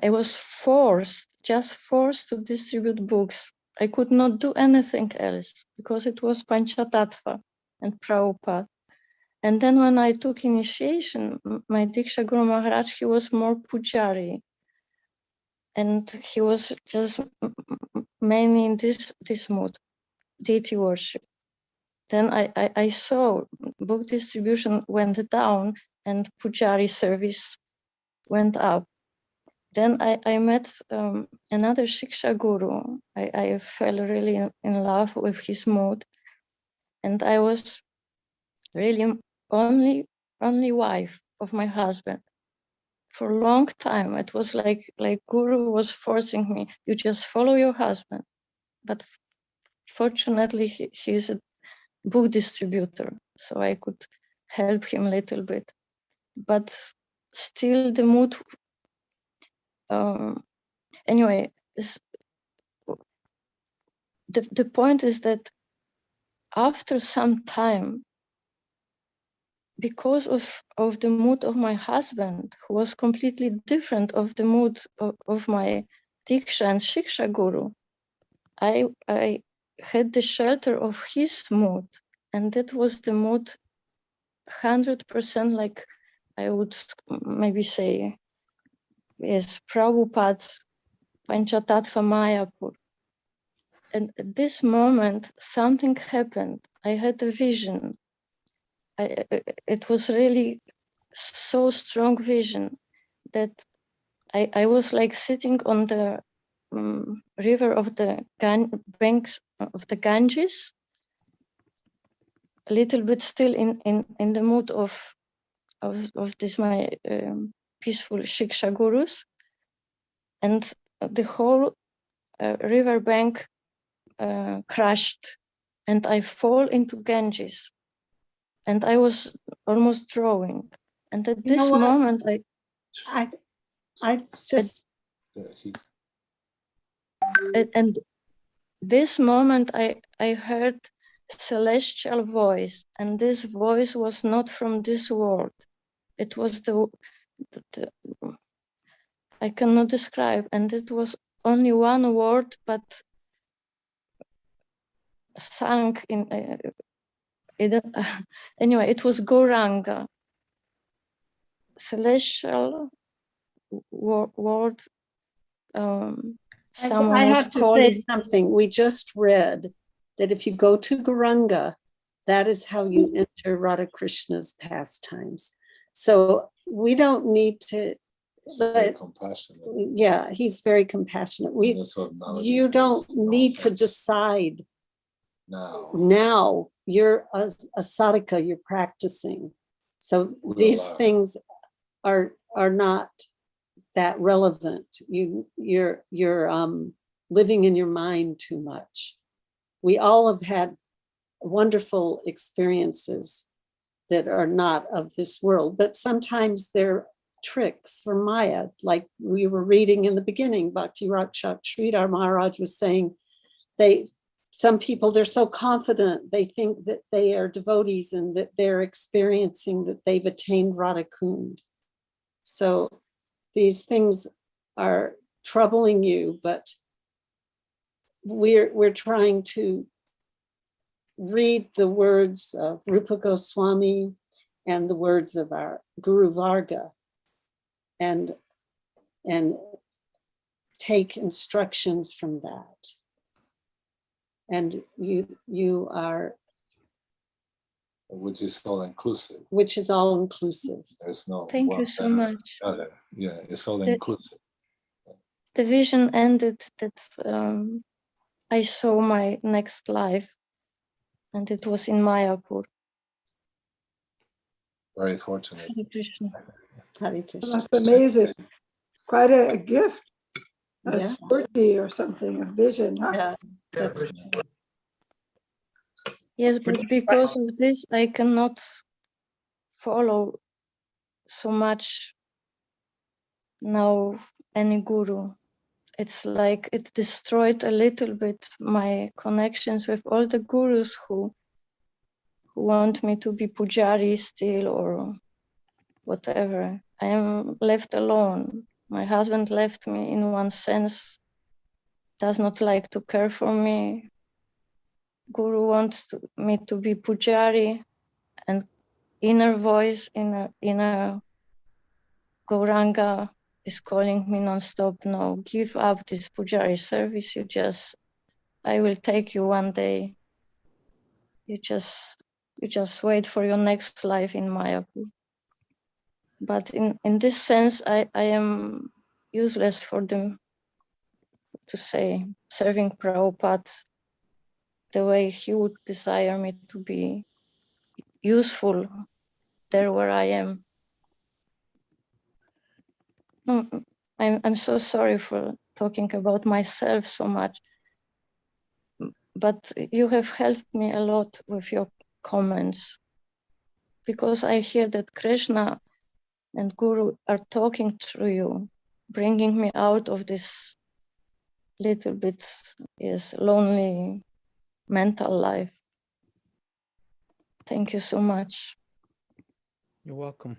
I was forced to distribute books. I could not do anything else because it was Panchatattva and Prabhupada. And then when I took initiation, my Diksha Guru Maharaj, he was more pujari. And he was just mainly in this mood, deity worship. Then I saw book distribution went down and pujari service went up. Then I met another Shiksha Guru. I fell really in love with his mood. And I was really only wife of my husband. For a long time, it was like Guru was forcing me, you just follow your husband. But fortunately, he's a book distributor, so I could help him a little bit. But still the mood, anyway, the point is that after some time, because of the mood of my husband, who was completely different of the mood of my Diksha and Shiksha Guru, I had the shelter of his mood, and that was the mood 100% like I would maybe say, yes, Prabhupada's Panchatattva Mayapur. And at this moment, something happened. I had a vision. It was really so strong vision that I was like sitting on the river of the banks of the Ganges, a little bit still in the mood of this my peaceful Shiksha Gurus, and the whole river bank crashed, and I fall into Ganges, and I was almost drowning. And at this moment, I just and this moment I heard celestial voice, and this voice was not from this world. It was the I cannot describe, and it was only one word, but sung in anyway, it was Gauranga, celestial word. Someone I was have to calling. say something. We just read that if you go to Gauranga, that is how you enter Radha Krishna's pastimes. So we don't need to. Very compassionate. Yeah, he's very compassionate. You don't need to decide. Now you're a sadhaka, you're practicing. So these things are not that relevant. You're living in your mind too much. We all have had wonderful experiences that are not of this world, but sometimes they're tricks for Maya. Like we were reading in the beginning, Bhakti Rakshak Sridhar Maharaj was saying, some people, they're so confident, they think that they are devotees and that they're experiencing that they've attained Radha Kund. So these things are troubling you, but we're trying to read the words of Rupa Goswami and the words of our Guru Varga and take instructions from that. And you are, which is all inclusive. Which is all inclusive. There's no. Thank you so much. Other. Yeah, it's all inclusive. The vision ended that I saw my next life, and it was in Mayapur. Very fortunate. Hare Krishna. Hare Krishna. That's amazing. Quite a gift. A Yeah. spurti or something, a vision, huh? Yeah. Yes, but because of this, I cannot follow so much now any guru. It's like it destroyed a little bit my connections with all the gurus who want me to be pujari still or whatever. I am left alone. My husband left me in one sense, does not like to care for me. Guru wants me to be pujari, and inner voice, inner Gauranga is calling me non-stop. No, give up this pujari service. I will take you one day. You just wait for your next life in Mayapur. But in this sense, I am useless for them, to say, serving Prabhupada the way he would desire me to be useful there where I am. No, I'm so sorry for talking about myself so much, but you have helped me a lot with your comments, because I hear that Krishna and Guru are talking through you, bringing me out of this little bit lonely mental life. Thank you so much. You're welcome.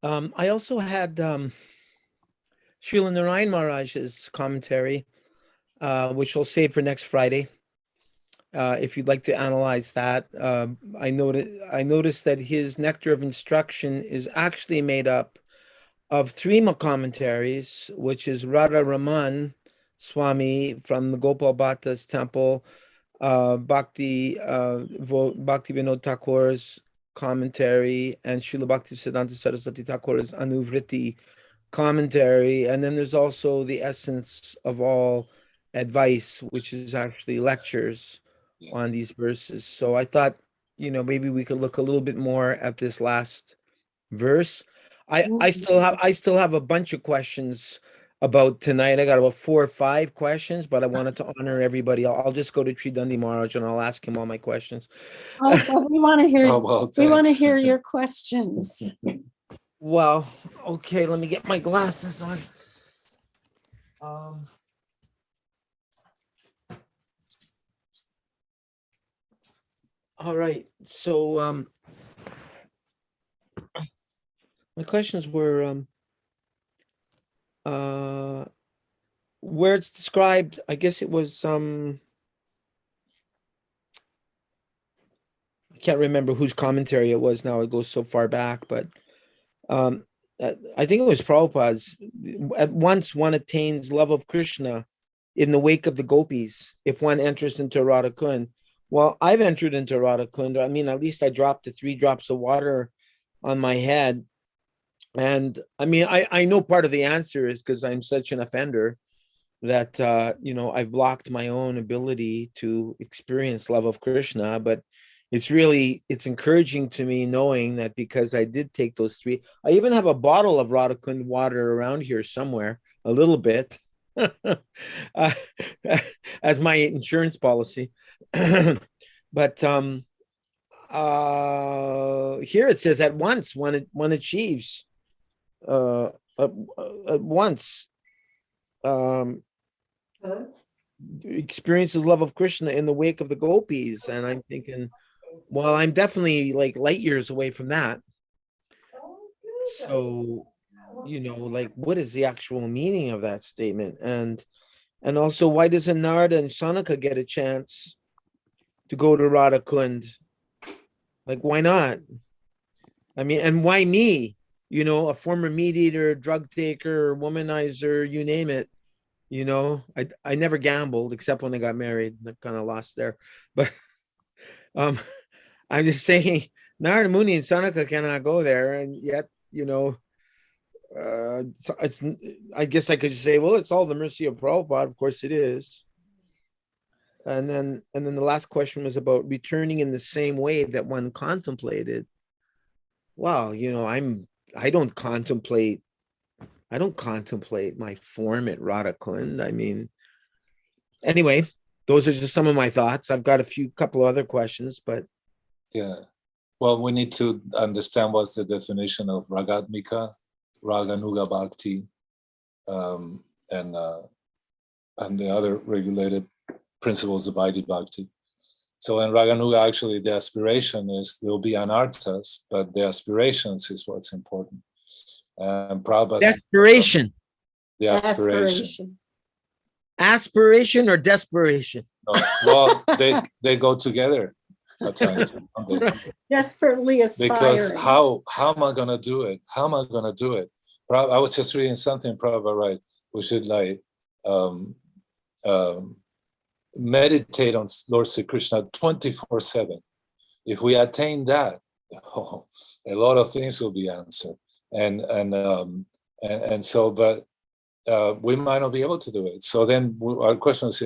I also had Srila Narayan Maharaj's commentary, which we'll save for next Friday. If you'd like to analyze that, I noticed that his Nectar of Instruction is actually made up of three commentaries, which is Radha Raman Swami from the Gopal Bhatta's temple, Bhakti Vinod Thakur's commentary, and Srila Bhaktisiddhanta Saraswati Thakur's Anuvriti commentary, and then there's also the Essence of All Advice, which is actually lectures on these verses. So I thought, maybe we could look a little bit more at this last verse. I still have a bunch of questions about tonight. I got about 4 or 5 questions, but I wanted to honor everybody. I'll just go to Tridandi Maharaj and I'll ask him all my questions. Oh, well, we want to hear. We want to thanks. hear your questions. Well, okay, let me get my glasses on. All right, so my questions were where it's described, I guess it was I can't remember whose commentary it was now, it goes so far back, but I think it was Prabhupada's. At once one attains love of Krishna in the wake of the gopis if one enters into Radha Kund. Well, I've entered into Radha Kund. I mean, at least I dropped the 3 drops of water on my head. And I mean, I know part of the answer is because I'm such an offender that, I've blocked my own ability to experience love of Krishna. But it's encouraging to me knowing that because I did take those 3, I even have a bottle of Radha Kund water around here somewhere, a little bit. uh, as my insurance policy. But here it says at once, one achieves at once experiences love of Krishna in the wake of the gopis. And I'm thinking, well, I'm definitely like light years away from that. So, like, what is the actual meaning of that statement? And also, why doesn't Narada and Sanaka get a chance to go to Radha Kund? Like, why not? I mean, and why me? A former meat eater, drug taker, womanizer, you name it. I never gambled except when I got married. I kind of lost there. But I'm just saying, Narada Muni and Sanaka cannot go there, and yet, it's. I guess I could just say, well, it's all the mercy of Prabhupada. Of course, it is. And then the last question was about returning in the same way that one contemplated. Well, I don't contemplate my form at Radha Kund. I mean, anyway, those are just some of my thoughts. I've got a couple other questions, but yeah. Well, we need to understand what's the definition of Ragatmika, Raganuga Bhakti, and the other regulated principles of Vaidhi Bhakti. So in Raganuga, actually, the aspiration is there will be anarthas, but the aspirations is what's important. Prabhupada's desperation. The aspiration. Aspiration or desperation? No, well, they go together at times. Desperately aspiring. Because how am I gonna do it? How am I gonna do it? I was just reading something, Prabhupada, right? We should meditate on Lord Sri Krishna 24/7. If we attain that, a lot of things will be answered. And so, but we might not be able to do it. So then our question is,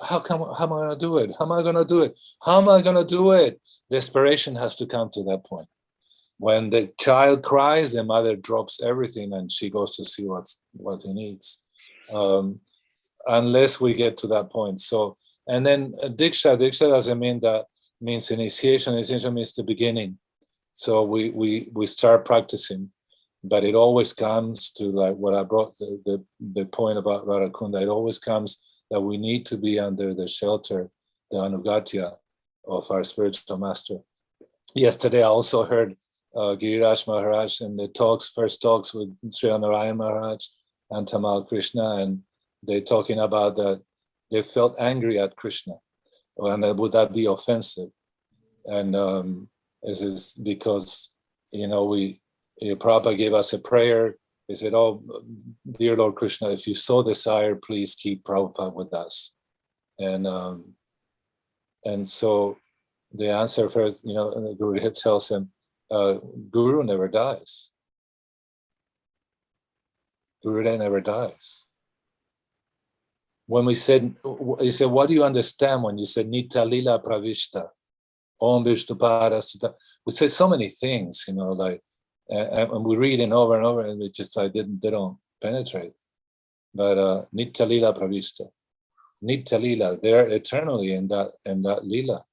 how am I going to do it? How am I going to do it? How am I going to do it? Desperation has to come to that point. When the child cries, the mother drops everything and she goes to see what he needs. Unless we get to that point. So, and then Diksha doesn't mean that, means initiation. Initiation means the beginning. So we start practicing, but it always comes to like what I brought the point about Radha Kunda. It always comes that we need to be under the shelter, the anugatya of our spiritual master. Yesterday, I also heard Giriraj Maharaj in the first talks with Sri Narayan Maharaj and Tamal Krishna, and they talking about that they felt angry at Krishna, and would that be offensive? And this is because Prabhupada gave us a prayer. He said, "Oh, dear Lord Krishna, if you so desire, please keep Prabhupada with us." And so the answer first, the Guru tells him, Guru never dies. Gurudev never dies. When he said, what do you understand when you said Nitya Lila Pravishta, Om Vishnu Parastita? We say so many things, and we read it over and over, and we just they don't penetrate. But Nitya Lila Pravishta, Nitya Lila, they're eternally in that Lila.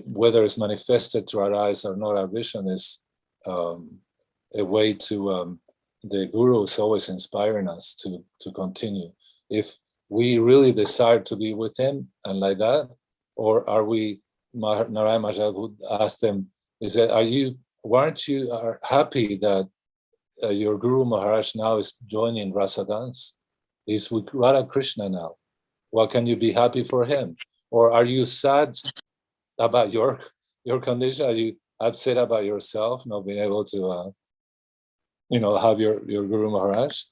Whether it's manifested through our eyes or not, our vision is a way to the Guru is always inspiring us to continue. If we really desire to be with him and like that, or are we, Narayan Maharaj would ask them, weren't you happy that your Guru Maharaj now is joining Rasa dance? He's with Radha Krishna now. Well, can you be happy for him? Or are you sad about your condition? Are you upset about yourself not being able to have your Guru Maharaj?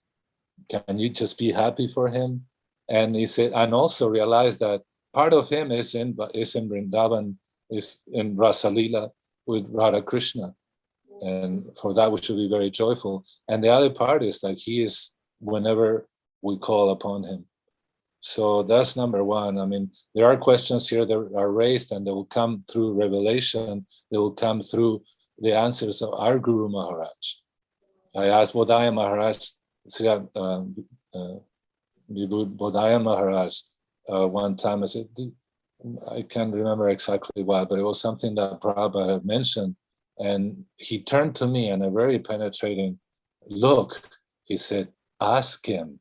Can you just be happy for him? And he said, and also realize that part of him is in Vrindavan, is in Rasa Lila with Radha Krishna. And for that, we should be very joyful. And the other part is that he is whenever we call upon him. So that's number one. I mean, there are questions here that are raised, and they will come through revelation. They will come through the answers of our Guru Maharaj. I asked Bodhaya Maharaj, Vibhu Bodhaya Maharaj one time. I can't remember exactly what, but it was something that Prabhupada had mentioned. And he turned to me in a very penetrating look. He said, ask him.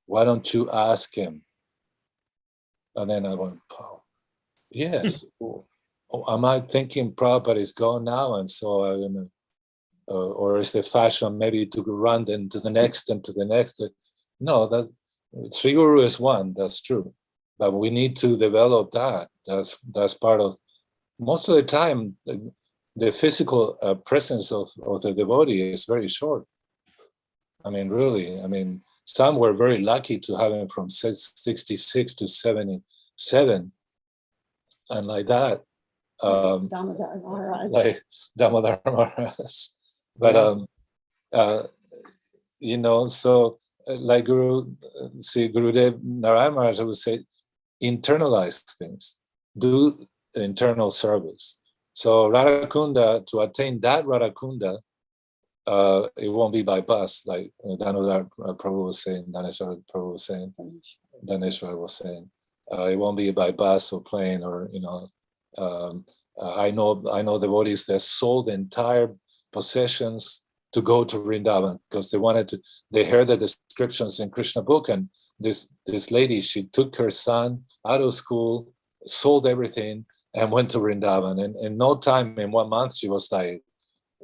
Why don't you ask him? And then I went, oh, yes. Oh, am I thinking Prabhupada is gone now? And so I'm going to, or is the fashion maybe to run then to the next and to the next? No, that Sri Guru is one, that's true. But we need to develop that. That's part of, most of the time, the physical presence of the devotee is very short. I mean, really, I mean, some were very lucky to have him from 66 to 77 and like that. Damodar Maharaj. Like Damodar Maharaj. But, you know, so like Gurudev Narayana Maharaj would say, internalize things, do internal service. So Radha Kunda, to attain that Radha Kunda, it won't be by bus, like Damodar Prabhu was saying, Daneshwar Prabhu was saying, Daneshwar was saying. It won't be by bus or plane or, you know, I know devotees that sold entire possessions to go to Vrindavan because they heard the descriptions in Krishna book, and this lady, she took her son out of school, sold everything, and went to Vrindavan. And in no time, in 1 month, she was like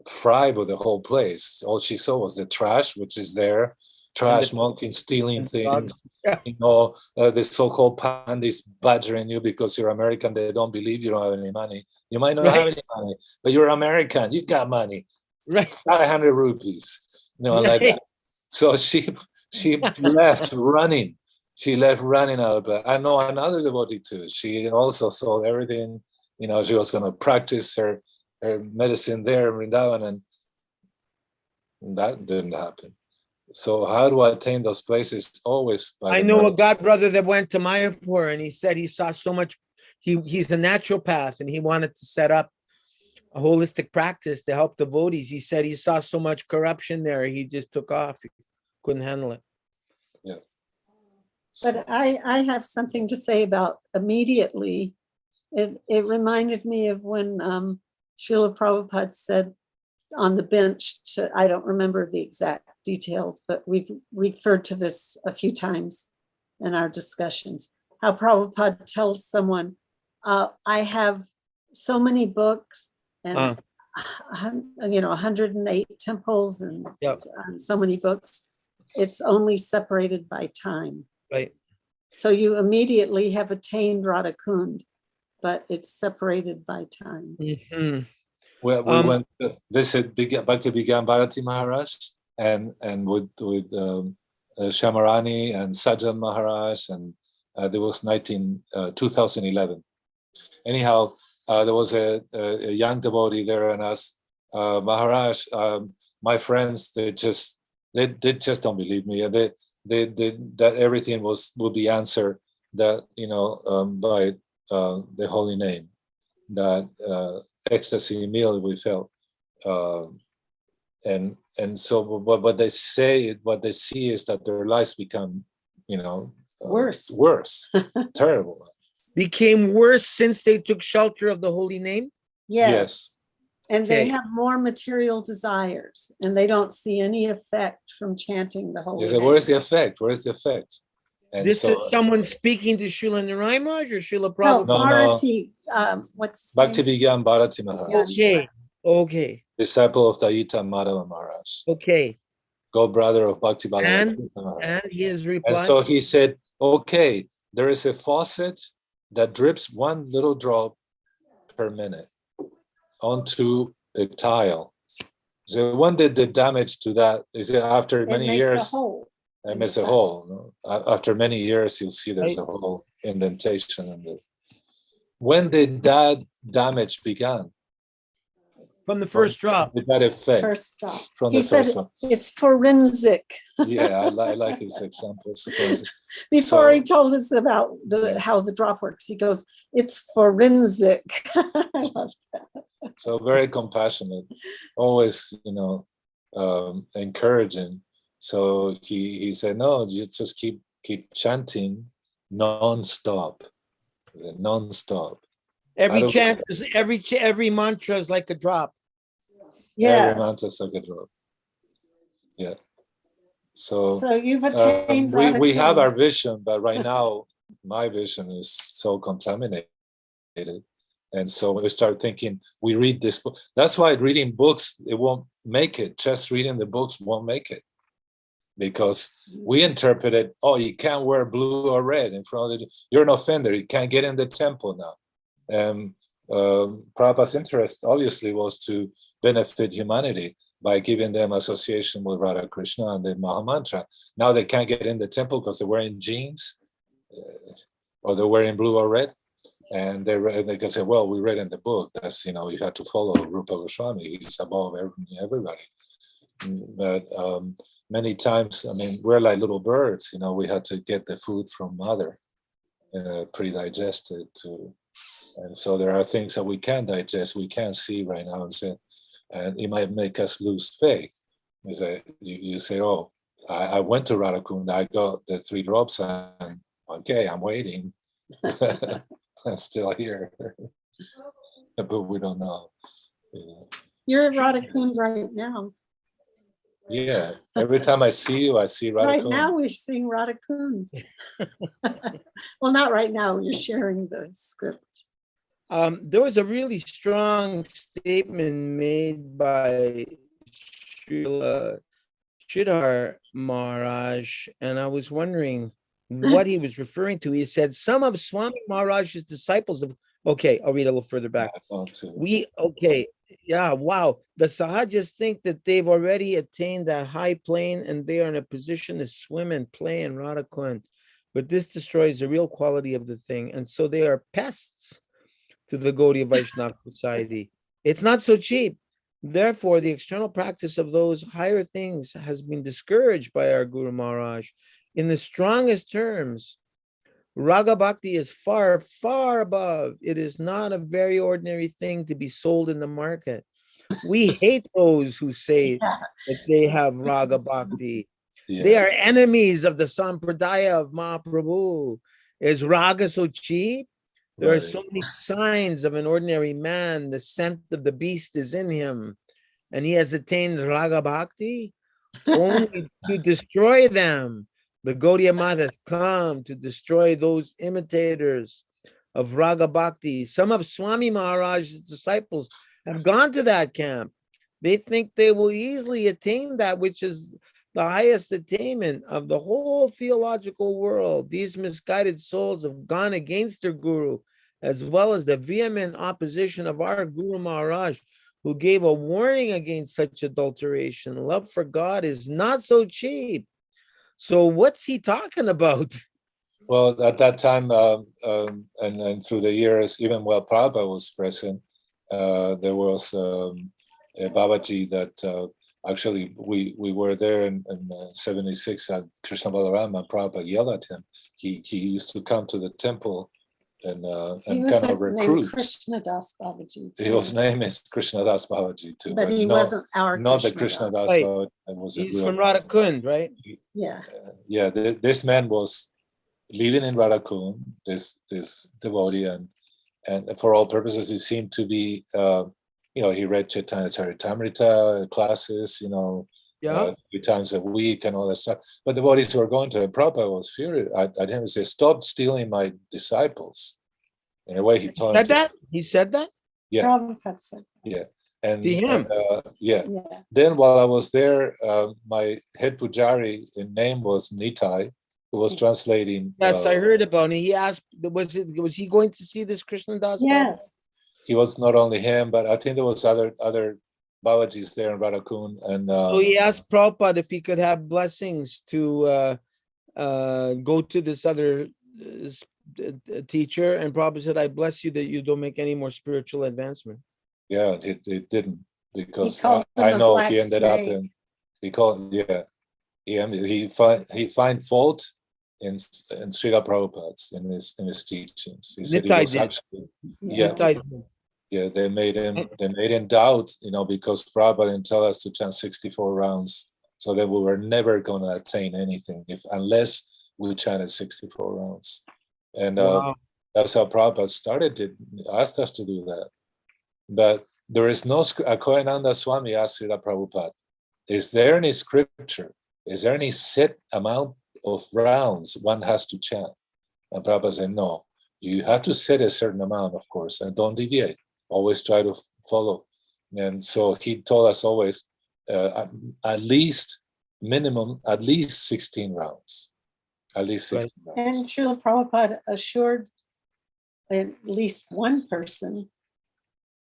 fried with the whole place. All she saw was the trash, which is there, trash, monkeys stealing things, you know, the so-called pandits badgering you because you're American. They don't believe you don't have any money. You might not have any money, but you're American. You got money. Right. 500 rupees. You know, like that. So she left running. She left running out of bed. I know another devotee too. She also sold everything. You know, she was going to practice her medicine there in Vrindavan, and that didn't happen. So how do I attain those places? Always by I know a god brother that went to Mayapur, and he said he saw so much. He's a naturopath, and he wanted to set up a holistic practice to help devotees. He said he saw so much corruption there, he just took off. He couldn't handle it. Yeah. But I have something to say about immediately. It reminded me of when Srila Prabhupada said on the bench, I don't remember the exact details, but we've referred to this a few times in our discussions, how Prabhupada tells someone, I have so many books and 108 temples and so many books. It's only separated by time. Right. So you immediately have attained Radha Kund, but it's separated by time. Mm-hmm. Well, we went to visit Bhakti Vigyan Bharati Maharaj and with Shamarani and Sajjan Maharaj, and there was 2011. Anyhow, there was a young devotee there and asked, Maharaj, my friends, they just don't believe me. And that everything would be answered that, by the holy name, that ecstasy meal we felt. And so what they see is that their lives become, worse, terrible. Became worse since they took shelter of the holy name? Yes. And they have more material desires, and they don't see any effect from chanting the holy name. Where's the effect? Where's the effect? And this is someone speaking to Srila Narayana Maharaj or Srila Prabhupada? No, Bharati, what's Bhakti Vigyan Bharati Maharaj. Okay. Disciple of Dayita Madhava Maharaj. Okay. God-brother of Bhakti Bhagavad Maharaj. And his reply. And so he said, okay, there is a faucet that drips one little drop per minute onto a tile. So when did the damage to that? Is it after many years? It makes a hole. No? After many years, you'll see there's a whole indentation in this. When did that damage begin? From the first drop. With that effect. First drop. From he the said first one. It's forensic. Yeah, I like his examples. Before he told us about how the drop works, he goes, it's forensic. I love that. So very compassionate, always, encouraging. So he said, no, you just keep chanting non-stop. He said, non-stop. Every chant is every mantra is like a drop. Every mantra is like a drop. Yeah. So you've attained we have our vision, but right now my vision is so contaminated. And so we start thinking, we read this book. That's why reading books, it won't make it. Just reading the books won't make it. Because we interpret it, oh, you can't wear blue or red in front of it. You're an offender. You can't get in the temple now. Prabhupada's interest obviously was to benefit humanity by giving them association with Radha Krishna and the Mahamantra. Now they can't get in the temple because they're wearing jeans or they're wearing blue or red. And they can say, well, we read in the book, that's, you have to follow Rupa Goswami. He's above everybody. But many times, we're like little birds, we had to get the food from mother, pre-digested too. And so there are things that we can digest, we can't see right now, and it might make us lose faith. You say, oh, I went to Radha Kunda, I got the 3 drops, and okay, I'm waiting. I'm still here. But we don't know. You're at Radha Kunda right now. Yeah, every time I see you, I see Radha Right Kunda. now we're seeing Radha Kunda. Well, not right now, you're sharing the script. There was a really strong statement made by Srila Sridhar Maharaj, and I was wondering what he was referring to. He said, some of Swami Maharaj's disciples of, okay, I'll read a little further back. Yeah, wow. The Sahajas think that they've already attained that high plane and they are in a position to swim and play in Radha Kund. But this destroys the real quality of the thing. And so they are pests to the Gaudiya Vaishnava society. It's not so cheap. Therefore, the external practice of those higher things has been discouraged by our Guru Maharaj. In the strongest terms, Raga Bhakti is far, far above. It is not a very ordinary thing to be sold in the market. We hate those who say that they have Raga Bhakti. Yeah. They are enemies of the Sampradaya of Mahaprabhu. Is Raga so cheap? There are so many signs of an ordinary man. The scent of the beast is in him. And he has attained Raga Bhakti only to destroy them. The Gaudiya Math has come to destroy those imitators of Raga Bhakti. Some of Swami Maharaj's disciples have gone to that camp. They think they will easily attain that which is the highest attainment of the whole theological world. These misguided souls have gone against their guru, as well as the vehement opposition of our Guru Maharaj, who gave a warning against such adulteration. Love for God is not so cheap. So what's he talking about? Well, at that time, and through the years, even while Prabhupada was present, there was a Babaji that actually we were there in 76 at Krishna Balarama. Prabhupada yelled at him. He used to come to the temple and kind of recruit. Krishnadas Babaji. His name is Krishnadas Babaji too, but he wasn't our not the Krishnadas right. Babaji. Was He's from Radha Kund, right? Yeah. This man was living in Radha Kund, this devotee, and for all purposes, he seemed to be, he read Chaitanya Charitamrita classes, 3 times a week and all that stuff. But the devotees who were going to him, Prabhupada was furious at him and said, "Stop stealing my disciples." In a way, he told him. He said that? Yeah. Prabhupada said that. Yeah. And him. Then while I was there, my head pujari, his name was Nitai, who was translating. Yes, I heard about him. He asked, was he going to see this Krishna Das? Yes. He was not only him, but I think there was other Babajis there in Radha Kund. And so he asked Prabhupada if he could have blessings to go to this other teacher, and Prabhupada said, "I bless you that you don't make any more spiritual advancement." Yeah, it didn't, because I know he ended up in, he find fault in Srila Prabhupada's in his teachings. He said he was actually they made him doubt, because Prabhupada didn't tell us to chant 64 rounds So that we were never going to attain anything unless we chanted 64 rounds. And Wow. that's how Prabhupada asked us to do that. But there is no, Akhoyananda Swami asked Srila Prabhupada, is there any scripture? Is there any set amount of rounds one has to chant? And Prabhupada said, no, you have to set a certain amount, of course, and don't deviate. Always try to follow. And so he told us always, at least 16 rounds. At least 16 And rounds. Srila Prabhupada assured at least one person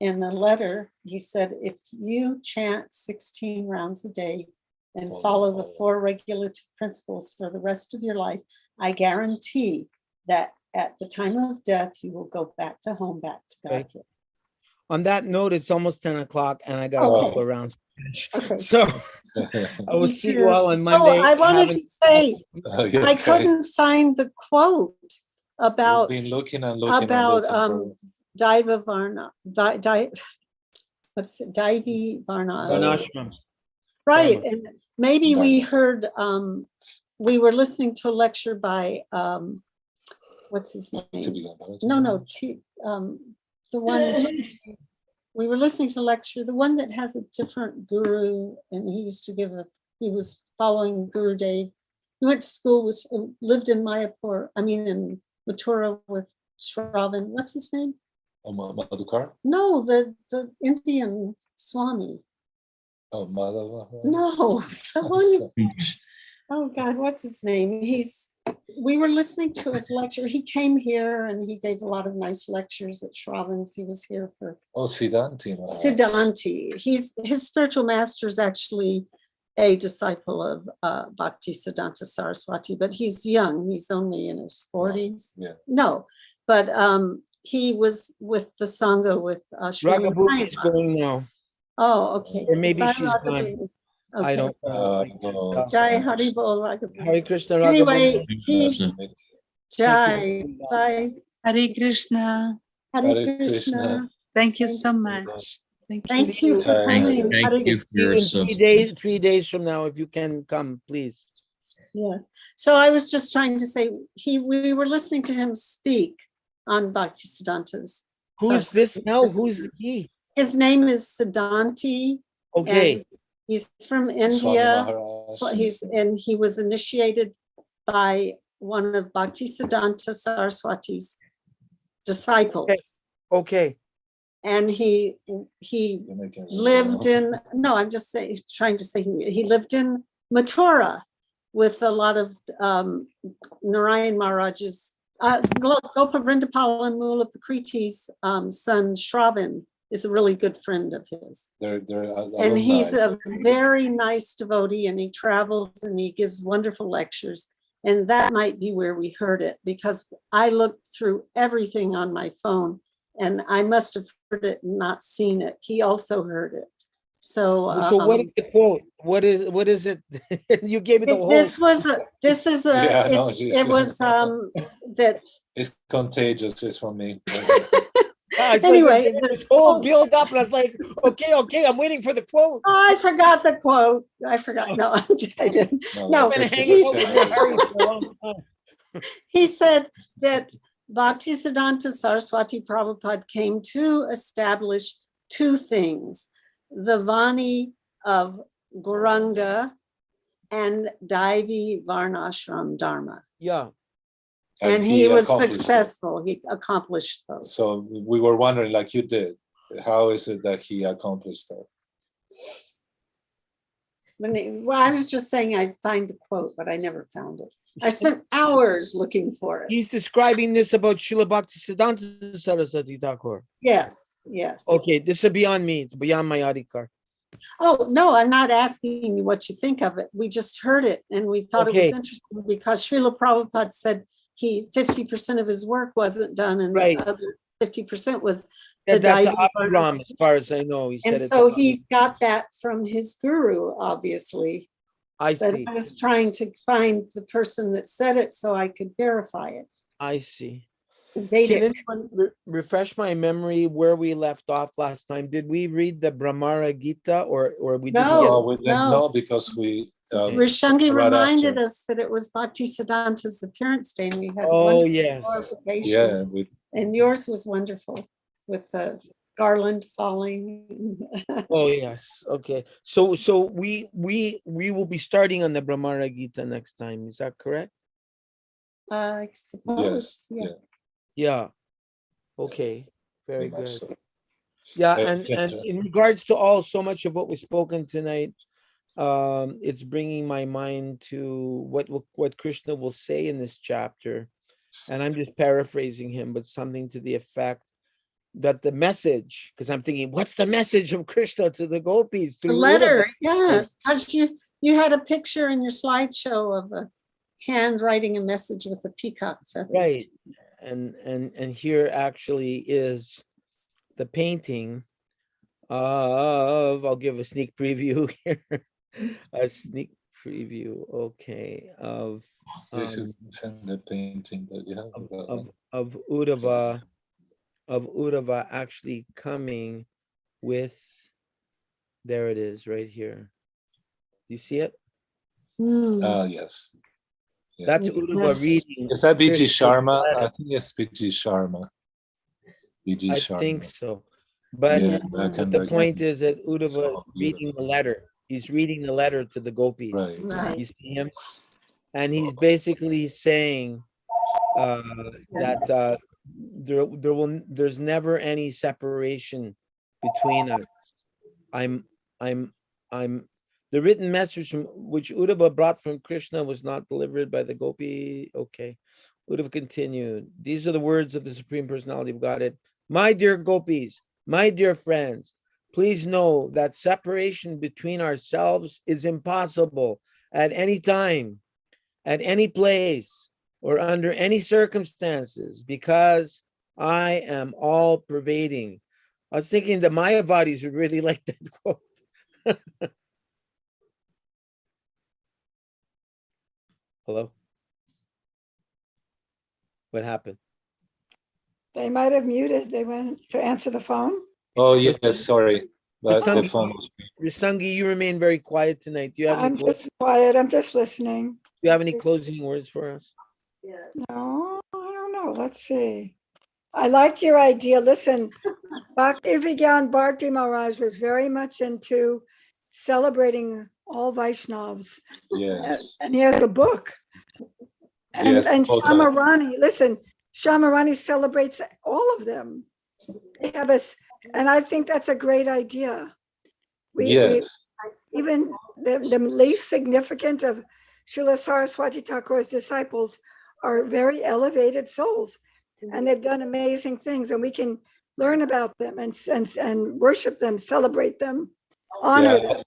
in a letter, he said, if you chant 16 rounds a day and follow the 4 regulative principles for the rest of your life, I guarantee that at the time of death, you will go back to home, back to Right. God. On that note, it's almost 10 o'clock and I got a Okay. couple of rounds. to finish. Okay. So I will Thank see you all on Oh, Monday. I wanted Have to say, Okay. I couldn't find the quote about We've been looking and looking about and looking Daiva Varna, what's it, Daivi Varna. Varnashram. Right, Dharma. and maybe we Dharma. heard, we were listening to a lecture by, what's his to name? be done. No, the one, we were listening to a lecture, the one that has a different guru, and he used to he was following Guru Dev. He went to school, lived in Mayapur, in Mathura with Shravan, what's his name? Madhukar? No, the Indian Swami. Oh, Madhava. No, the one, oh God, what's his name? We were listening to his lecture. He came here and he gave a lot of nice lectures at Shravan's. He was here for Oh, Siddhanti. Siddhanti. His spiritual master is actually a disciple of Bhakti Siddhanta Saraswati, but he's young. He's only in his 40s. Yeah. No, but he was with the Sangha with Srila Raghabu is Narayana. going now. Oh, okay. Or maybe Bye, she's Raghabu. gone. Okay. I don't no. Jai Hari Bol Raghabu. Hare Krishna Raghabu. Anyway, Krishna. Jai. Bye. Hare Krishna. Hare Hare Krishna. Krishna. Thank you so much. Thank you. Thank you for Thank coming. Thank Hare you for See you your in association. 3 days from now, if you can come, please. Yes. So I was just trying to say, we were listening to him speak on Bhaktisiddhanta's. Who's this now? Who's he? His name is Siddhanti. Okay. And he's from Swami India. Maharaj. He was initiated by one of Bhaktisiddhanta Saraswati's disciples. Okay. And he lived in, no, I'm just saying, trying to say, he lived in Mathura with a lot of Narayan Maharaj's, Gopa Vrindapal and Mula Prakriti's son, Shravan, is a really good friend of his. And he's a very nice devotee, and he travels and he gives wonderful lectures. And that might be where we heard it, because I looked through everything on my phone and I must have heard it and not seen it. He also heard it. So what is the quote? What is it? You gave me the whole. It was that. It's contagious. It's from me. Anyway, this whole build up, and I was like, okay, I'm waiting for the quote. Oh, I forgot the quote. I forgot. No, I didn't. No, he said that Bhaktisiddhanta Saraswati Prabhupada came to establish 2 things: the Vani of Gauranga and Daivi Varnashram Dharma. Yeah. And he was successful. He accomplished those. So we were wondering, like you did, how is it that he accomplished that? Well, I was just saying I'd find the quote, but I never found it. I spent hours looking for it. He's describing this about Srila Bhaktisiddhanta Saraswati Thakur. Yes. Okay, this is beyond me. It's beyond my adhikar. Oh, no, I'm not asking you what you think of it. We just heard it and we thought it was interesting because Srila Prabhupada said 50% of his work wasn't done and the other 50% was the that's Daivi Abhiram, as far as I know. He said and so he got that from his guru, obviously. I But see. I was trying to find the person that said it so I could verify it. I see. Vedic. Can anyone refresh my memory where we left off last time? Did we read the Brahmara Gita or we didn't? No, we didn't know because we Rishangi right reminded after. us that it was Bhaktisiddhanta's appearance day, and we had Oh, wonderful yes. glorification. Yeah, we, And yours was wonderful with the garland falling. Oh, yes. Okay. So we will be starting on the Brahmara Gita next time. Is that correct? I suppose. yes, Yeah. Yeah. Okay. Very very much good. so. Yeah, Uh, and yeah. in regards to all so much of what was spoken tonight, it's bringing my mind to what Krishna will say in this chapter, and I'm just paraphrasing him, but something to the effect that the message, because I'm thinking, what's the message of Krishna to the gopis The through letter, Uddhava? yeah, because you had a picture in your slideshow of a hand writing a message with a peacock feather. Right, and here actually is the painting of, I'll give a sneak preview here, a sneak preview, okay, of You should send the painting that you have. of Uddhava actually coming with, there it is right here. Do you see it? Yes. Yeah. That's Uddhava reading. Is that B.G. Krishna's Sharma? letter. I think it's B.G. Sharma. B.G. I Sharma. think so. But, Yeah, but the point is that Uddhava is So reading the letter. He's reading the letter to the gopis. Right. Right. You see him? And he's basically saying that there's never any separation between us. The written message from which Uddhava brought from Krishna was not delivered by the gopi. Okay. Uddhava continued. These are the words of the Supreme Personality of Godhead. My dear gopis, my dear friends, please know that separation between ourselves is impossible at any time, at any place, or under any circumstances, because I am all pervading. I was thinking the Mayavadis would really like that quote. Hello? What happened? They might have muted. They went to answer the phone. Oh, yes, sorry. But the Risangi, phone was Risangi, you remain very quiet tonight. Do you have I'm just quiet. I'm just listening. do you have any closing words for us? No, I don't know. Let's see. I like your idea. Listen, Bhakti Vigyan Bharti Maharaj was very much into celebrating all Vaishnavas. Yes. And he has a book. And, Yes, and both Shamarani, listen, Shamarani celebrates all of them. They have us, and I think that's a great idea. Yes. Even the least significant of Srila Saraswati Thakur's disciples are very elevated souls, and they've done amazing things, and we can learn about them and worship them, celebrate them, honor them.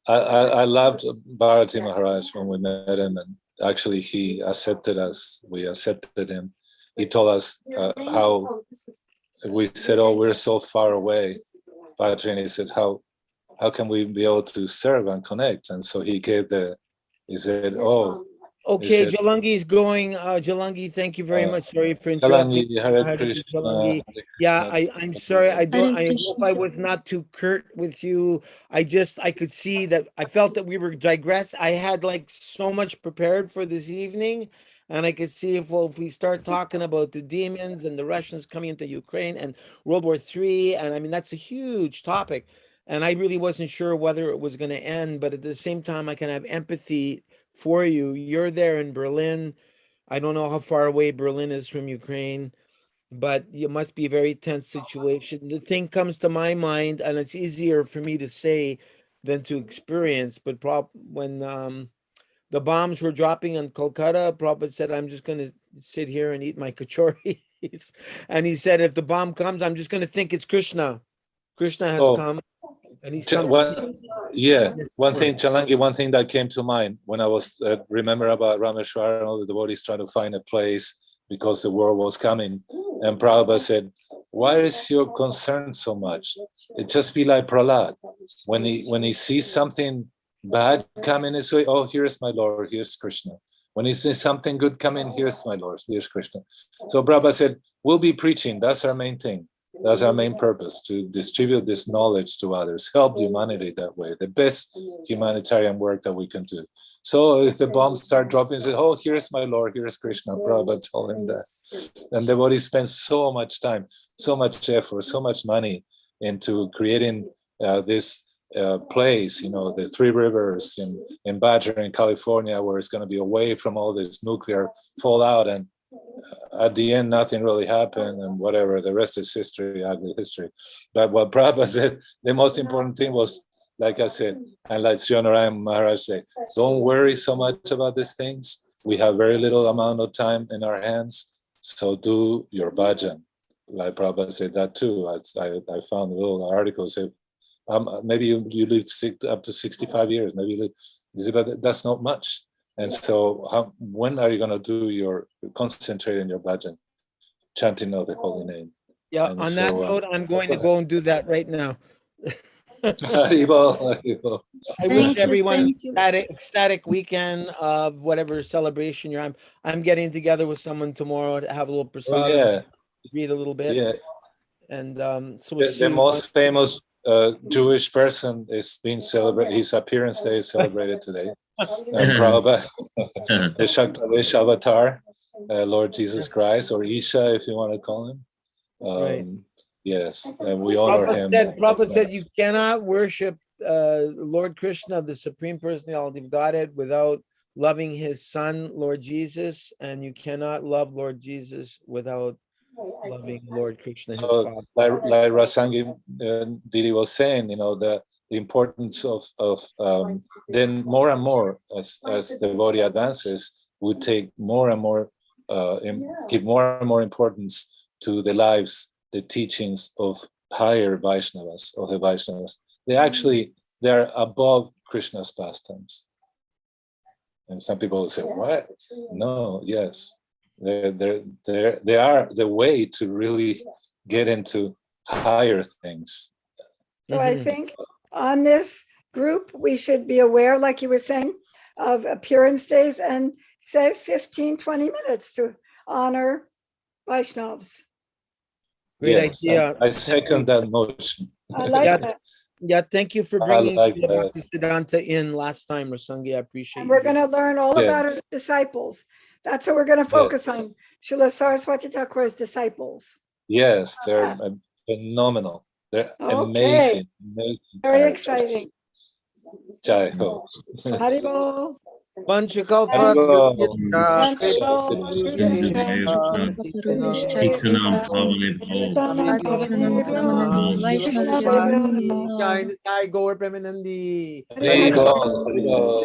I loved Bharati Maharaj when we met him, and actually he accepted us. We accepted him. He told us how we said, "Oh, we're so far away." Bharati, and he said, "How can we be able to serve and connect?" And so he said, "Oh." Okay, He said, Jalangi is going. Jalangi, thank you very much. Sorry for Jalangi, interrupting. Hare Krishna, Jalangi. Hare Yeah, Krishna. I'm sorry. I Hare hope Krishna. I was not too curt with you. I could see that I felt that we were digress. I had like so much prepared for this evening, and I could see if we start talking about the demons and the Russians coming into Ukraine and World War III, and I mean that's a huge topic, and I really wasn't sure whether it was going to end. But at the same time, I can have empathy for you. You're there in Berlin. I don't know how far away Berlin is from Ukraine, but it must be a very tense situation. The thing comes to my mind, and it's easier for me to say than to experience, but when the bombs were dropping on Kolkata, Prabhupada said, I'm just going to sit here and eat my kachoris. And he said, if the bomb comes, I'm just going to think it's Krishna. Krishna has come. And he's come. One thing, Chalangi, one thing that came to mind when I was remember about Rameshwar and all the devotees trying to find a place because the war was coming. And Prabhupada said, why is your concern so much? It just be like Prahlad. When he sees something bad coming his way, oh, here's my Lord, here's Krishna. When he sees something good coming, here's my Lord, here's Krishna. So Prabhupada said, we'll be preaching, that's our main thing. That's our main purpose, to distribute this knowledge to others, help humanity that way, the best humanitarian work that we can do. So if the bombs start dropping, say, oh, here's my Lord, here's Krishna, Prabhupada told him that. And the devotees spend so much time, so much effort, so much money into creating this place, the Three Rivers in Badger in California, where it's going to be away from all this nuclear fallout. And at the end, nothing really happened, and whatever, the rest is history, ugly history. But what Prabhupada said, the most important thing was, like I said, and like Sri Narayan Maharaj said, don't worry so much about these things. We have very little amount of time in our hands, so do your bhajan. Like Prabhupada said that too. I found a little article say, maybe you live up to 65 years, maybe you live, but that's not much. And so when are you going to concentrate on your bhajan, chanting of the holy name? Yeah, and on that note, I'm going to go and do that right now. Haribol, Haribol. I wish everyone an ecstatic weekend of whatever celebration you're on. I'm getting together with someone tomorrow to have a little prasad, read a little bit. Yeah. And so we'll see. The most famous Jewish person is being celebrated. His appearance day is celebrated today. And Prabhupada, the Shaktavish avatar, Lord Jesus Christ, or Isha, if you want to call him. Right. Yes, and we honor him. Prabhupada said you cannot worship Lord Krishna, the Supreme Personality of Godhead, without loving his son, Lord Jesus, and you cannot love Lord Jesus without loving Lord Krishna, his father. Like Rasangi Didi was saying, the importance of then more and more as the devotee advances, we take more and more, give more and more importance to the lives, the teachings of higher Vaishnavas, of the Vaishnavas. They're above Krishna's pastimes. And some people will say, what? No, yes. They are the way to really get into higher things. So I think on this group, we should be aware, like you were saying, of appearance days and say 15, 20 minutes to honor Vaishnavas. Great idea. I second that motion. I like that. Yeah, thank you for bringing Bhaktisiddhanta in last time, Rasangi. I appreciate it. And we're going to learn all about his disciples. That's what we're going to focus on. Srila Saraswati Thakur's disciples. Yes, they're phenomenal. They're amazing. Very exciting. Jai Ho. Haribol. Panchakalpa. Jai Gaura Premanandi.